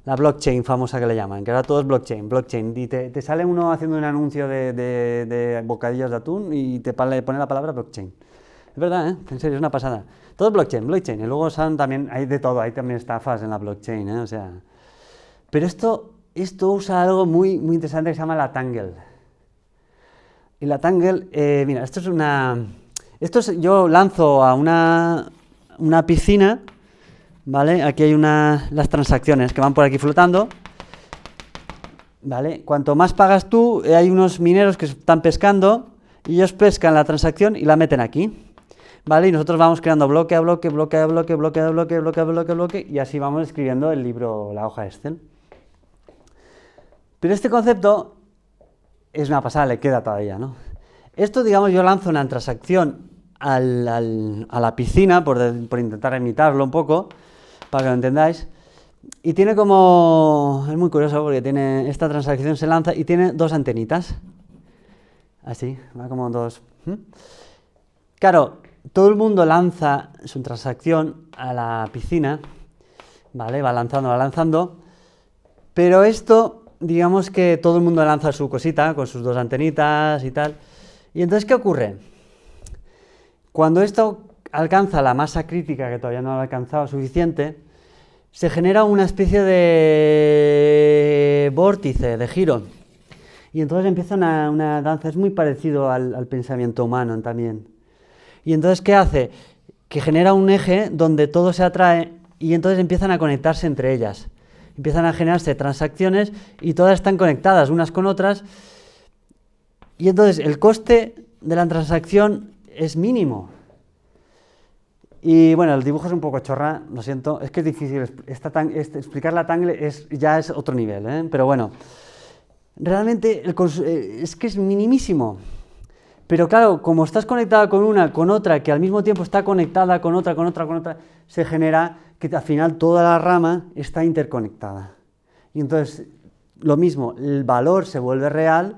La blockchain famosa que le llaman, que ahora todo es blockchain. Y te sale uno haciendo un anuncio de bocadillos de atún y te pone la palabra blockchain. Es verdad, ¿eh? En serio, es una pasada. Todo es blockchain. Y luego también hay de todo, hay también estafas en la blockchain, ¿eh? O sea... Pero esto usa algo muy, muy interesante que se llama la Tangle. Y la Tangle, mira, yo lanzo a una piscina, ¿vale? Aquí hay las transacciones que van por aquí flotando, ¿vale? Cuanto más pagas tú, hay unos mineros que están pescando y ellos pescan la transacción y la meten aquí, ¿vale? Y nosotros vamos creando bloque a bloque, bloque a bloque, bloque a bloque, bloque a bloque, bloque, y así vamos escribiendo el libro, la hoja Excel. Pero este concepto es una pasada, le queda todavía, ¿no? Esto, digamos, yo lanzo una transacción a la piscina, por intentar imitarlo un poco, para que lo entendáis, y tiene como... es muy curioso porque esta transacción se lanza y tiene 2 antenitas, así, va como 2... Claro, todo el mundo lanza su transacción a la piscina, ¿vale? Va lanzando, pero esto... digamos que todo el mundo lanza su cosita con sus 2 antenitas y tal. Y entonces, ¿qué ocurre? Cuando esto alcanza la masa crítica, que todavía no ha alcanzado suficiente, se genera una especie de vórtice, de giro. Y entonces empieza una danza, es muy parecido al pensamiento humano también. Y entonces, ¿qué hace? que genera un eje donde todo se atrae y entonces empiezan a conectarse entre ellas. Empiezan a generarse transacciones y todas están conectadas unas con otras. Y entonces el coste de la transacción es mínimo. Y bueno, el dibujo es un poco chorra, lo siento, es que es difícil, explicar la tangle ya es otro nivel, ¿eh? Pero bueno, realmente es que es minimísimo. Pero claro, como estás conectada con una, con otra, que al mismo tiempo está conectada con otra, se genera que al final toda la rama está interconectada. Y entonces, lo mismo, el valor se vuelve real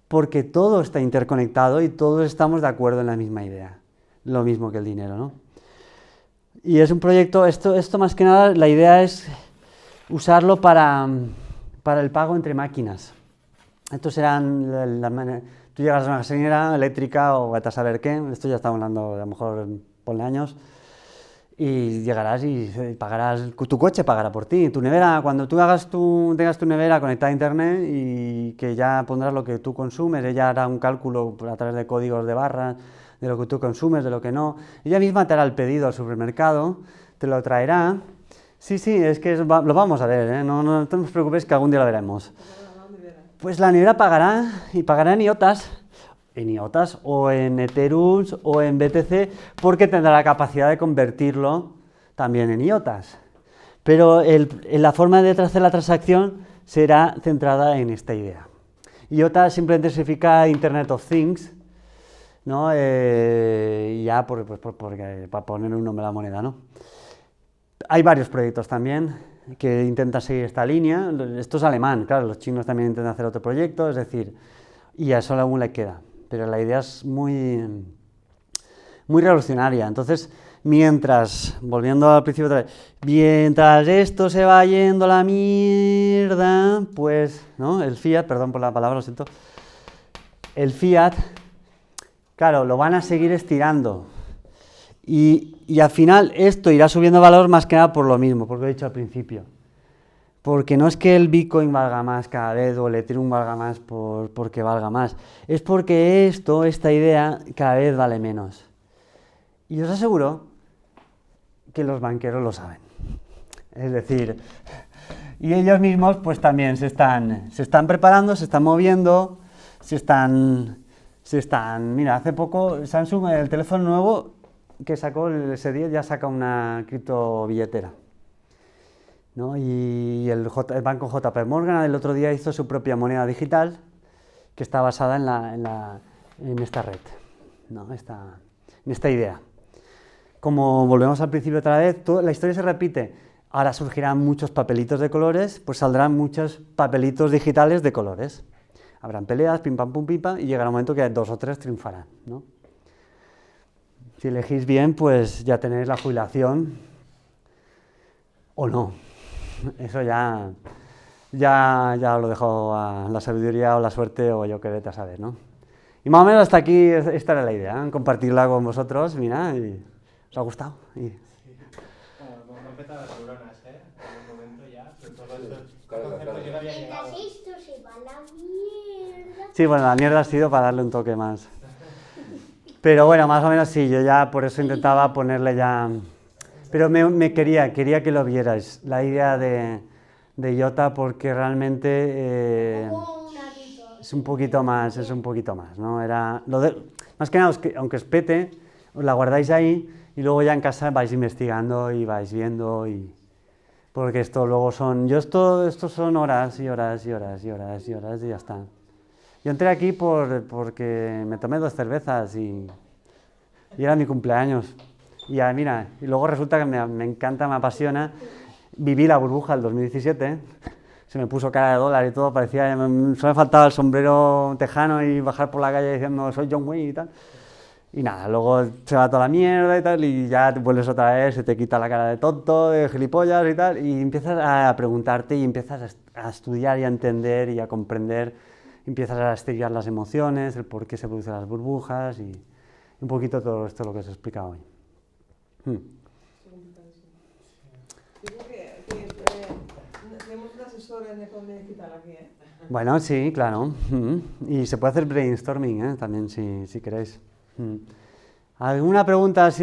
porque todo está interconectado y todos estamos de acuerdo en la misma idea. Lo mismo que el dinero, ¿no? Y es un proyecto, esto más que nada, la idea es usarlo para el pago entre máquinas. Estos serán, tú llegas a una gasolinera eléctrica o vete a saber qué, esto ya estamos hablando de a lo mejor ponle años, y llegarás y pagarás, tu coche pagará por ti, tu nevera, cuando tú tengas tu nevera conectada a internet y que ya pondrás lo que tú consumes, ella hará un cálculo a través de códigos de barras, de lo que tú consumes, de lo que no, ella misma te hará el pedido al supermercado, te lo traerá, sí, es que lo vamos a ver, ¿eh? No te preocupes que algún día lo veremos. Pues la nevera pagará, y pagará en IOTAS o en Ethereum o en BTC, porque tendrá la capacidad de convertirlo también en IOTAS. Pero la forma de hacer la transacción será centrada en esta idea. IOTA simplemente significa Internet of Things, ¿no? Ya para poner un nombre a la moneda, ¿no? Hay varios proyectos también que intentan seguir esta línea. Esto es alemán, claro, los chinos también intentan hacer otro proyecto, es decir, y a eso aún le queda. Pero la idea es muy revolucionaria. Entonces, volviendo al principio otra vez, mientras esto se va yendo a la mierda, pues, ¿no? El fiat, perdón por la palabra, lo siento, el fiat, claro, lo van a seguir estirando. Y al final esto irá subiendo valor más que nada por lo mismo, porque lo he dicho al principio. Porque no es que el Bitcoin valga más cada vez o el Ethereum valga más porque valga más. Es porque esta idea cada vez vale menos. Y os aseguro que los banqueros lo saben. Es decir, y ellos mismos pues también se están preparando, se están moviendo, mira, hace poco Samsung, el teléfono nuevo que sacó el S10 ya saca una criptobilletera, ¿no? Y el banco JP Morgan el otro día hizo su propia moneda digital que está basada en esta red, ¿no? En esta idea. Como volvemos al principio otra vez, la historia se repite. Ahora surgirán muchos papelitos de colores, pues saldrán muchos papelitos digitales de colores. Habrán peleas, pim pam pum pim pam, y llegará un momento que 2 o 3 triunfarán, ¿no? Si elegís bien, pues ya tenéis la jubilación o no. Eso ya lo dejo a la sabiduría o la suerte o yo que vete a saber, ¿no? Y más o menos hasta aquí esta era la idea, ¿eh? Compartirla con vosotros, mira, y os ha gustado. Me han petado las neuronas, ¿eh? En un momento ya, pero todos estos conceptos yo no había llegado. Esto se va a la mierda. Sí, bueno, la mierda ha sido para darle un toque más. Pero bueno, más o menos sí, yo ya por eso intentaba ponerle ya... Pero quería que lo vierais, la idea de IOTA, porque realmente es un poquito más, ¿no? Más que nada, aunque os pete, os la guardáis ahí y luego ya en casa vais investigando y vais viendo, porque esto luego esto son horas y horas y horas y horas y horas y ya está. Yo entré aquí porque me tomé 2 cervezas y era mi cumpleaños. Y ya, mira, y luego resulta que me encanta, me apasiona. Viví la burbuja del 2017, se me puso cara de dólar y todo, parecía, solo me faltaba el sombrero tejano y bajar por la calle diciendo soy John Wayne y tal. Y nada, luego se va toda la mierda y tal, y ya te vuelves otra vez, se te quita la cara de tonto, de gilipollas y tal, y empiezas a preguntarte y empiezas a estudiar y a entender y a comprender, empiezas a estudiar las emociones, el por qué se producen las burbujas y un poquito todo esto lo que os he explicado hoy. Digo que tenemos un asesor en economía digital aquí, ¿eh? Bueno, sí, claro. Y se puede hacer brainstorming, también si queréis. ¿Alguna pregunta así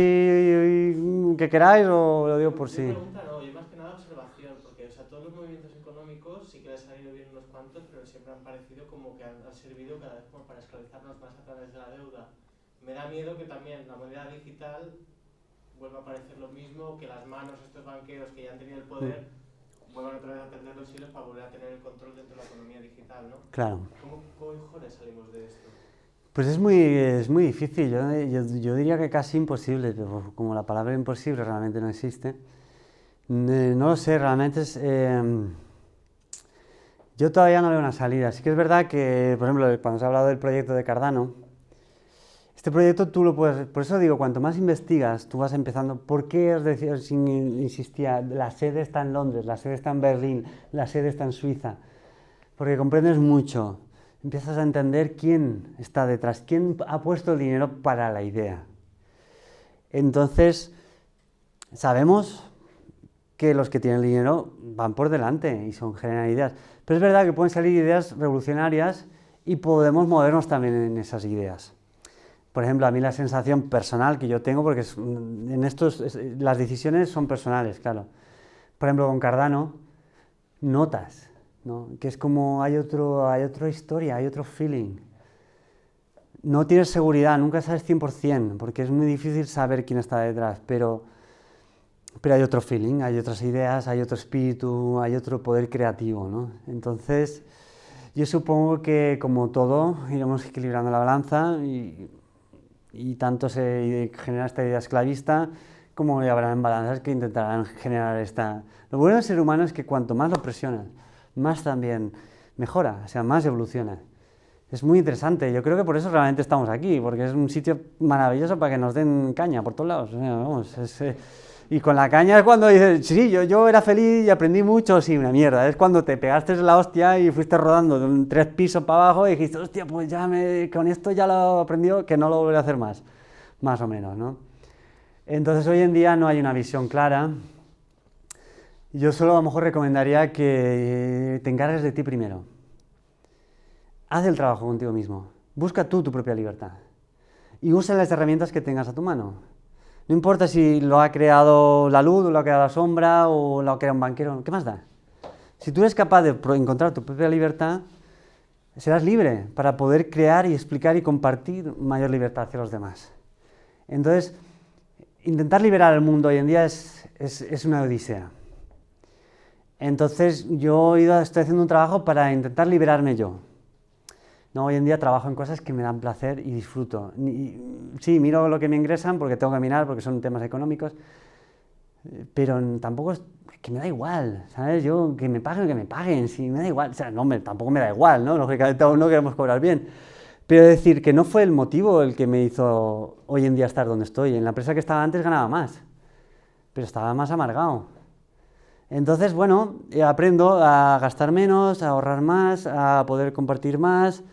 que queráis o lo digo por sí? Pregunta no, yo más que nada observación, porque o sea, todos los movimientos económicos sí que les han ido bien unos cuantos, pero siempre han parecido como que han servido cada vez como para esclavizarnos más a través de la deuda. Me da miedo que también la moneda digital vuelva a aparecer lo mismo, que las manos, estos banqueros que ya han tenido el poder, vuelvan otra vez a tender los hilos para volver a tener el control dentro de la economía digital, ¿no? Claro. ¿Cómo cojones salimos de esto? Pues es muy difícil, yo diría que casi imposible, pero como la palabra imposible realmente no existe, no lo sé, realmente es... yo todavía no veo una salida. Sí que es verdad que, por ejemplo, cuando se ha hablado del proyecto de Cardano, este proyecto tú lo puedes... Por eso digo, cuanto más investigas, tú vas empezando... ¿Por qué os decía, insistía, la sede está en Londres, la sede está en Berlín, la sede está en Suiza? Porque comprendes mucho. Empiezas a entender quién está detrás, quién ha puesto el dinero para la idea. Entonces, sabemos que los que tienen el dinero van por delante y generan ideas. Pero es verdad que pueden salir ideas revolucionarias y podemos movernos también en esas ideas. Por ejemplo, a mí la sensación personal que yo tengo, porque las decisiones son personales, claro. Por ejemplo, con Cardano, notas, ¿no? Que es como hay otra historia, hay otro feeling. No tienes seguridad, nunca sabes 100%, porque es muy difícil saber quién está detrás, pero hay otro feeling, hay otras ideas, hay otro espíritu, hay otro poder creativo, ¿no? Entonces, yo supongo que como todo, iremos equilibrando la balanza y tanto se genera esta idea esclavista como habrán balanzas que intentarán generar esta... Lo bueno del ser humano es que cuanto más lo presionas, más también mejora, o sea, más evoluciona. Es muy interesante, yo creo que por eso realmente estamos aquí, porque es un sitio maravilloso para que nos den caña por todos lados. O sea, vamos, y con la caña es cuando dices, sí, yo era feliz y aprendí mucho, sí, una mierda. Es cuando te pegaste la hostia y fuiste rodando de 3 pisos para abajo y dijiste, hostia, pues ya con esto ya lo he aprendido, que no lo volveré a hacer más o menos, ¿no? Entonces hoy en día no hay una visión clara. Yo solo a lo mejor recomendaría que te encargues de ti primero. Haz el trabajo contigo mismo. Busca tú tu propia libertad. Y usa las herramientas que tengas a tu mano. No importa si lo ha creado la luz, o lo ha creado la sombra, o lo ha creado un banquero. ¿Qué más da? Si tú eres capaz de encontrar tu propia libertad, serás libre para poder crear y explicar y compartir mayor libertad hacia los demás. Entonces, intentar liberar el mundo hoy en día es una odisea. Entonces, estoy haciendo un trabajo para intentar liberarme yo. No, hoy en día trabajo en cosas que me dan placer y disfruto. Sí, miro lo que me ingresan porque tengo que mirar, porque son temas económicos, pero tampoco es que me da igual, ¿sabes? Yo, que me paguen, sí, me da igual. O sea, no, tampoco me da igual, ¿no? Lógicamente aún no queremos cobrar bien. Pero decir que no fue el motivo el que me hizo hoy en día estar donde estoy. En la empresa que estaba antes ganaba más, pero estaba más amargado. Entonces, bueno, aprendo a gastar menos, a ahorrar más, a poder compartir más.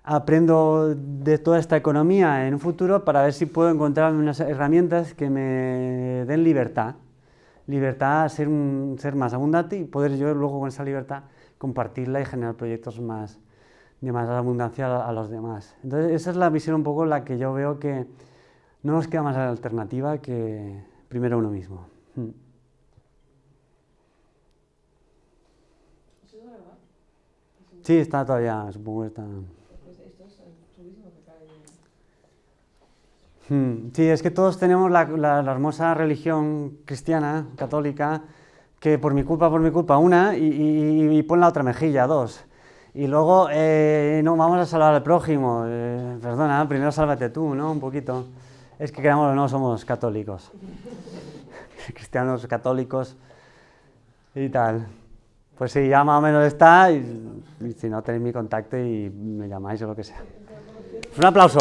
Aprendo de toda esta economía en un futuro para ver si puedo encontrar unas herramientas que me den libertad. Libertad a ser un ser más abundante y poder yo luego con esa libertad compartirla y generar proyectos de más abundancia a los demás. Entonces esa es la visión un poco en la que yo veo que no nos queda más alternativa que primero uno mismo. Sí, está todavía, supongo que está... Sí, es que todos tenemos la hermosa religión cristiana, católica, que por mi culpa, una, y pon la otra mejilla, 2. Y luego, no, vamos a salvar al prójimo, perdona, primero sálvate tú, ¿no? Un poquito. Es que creamos o no, somos católicos. Cristianos, católicos y tal. Pues sí, ya más o menos está, y si no tenéis mi contacto y me llamáis o lo que sea. Un aplauso.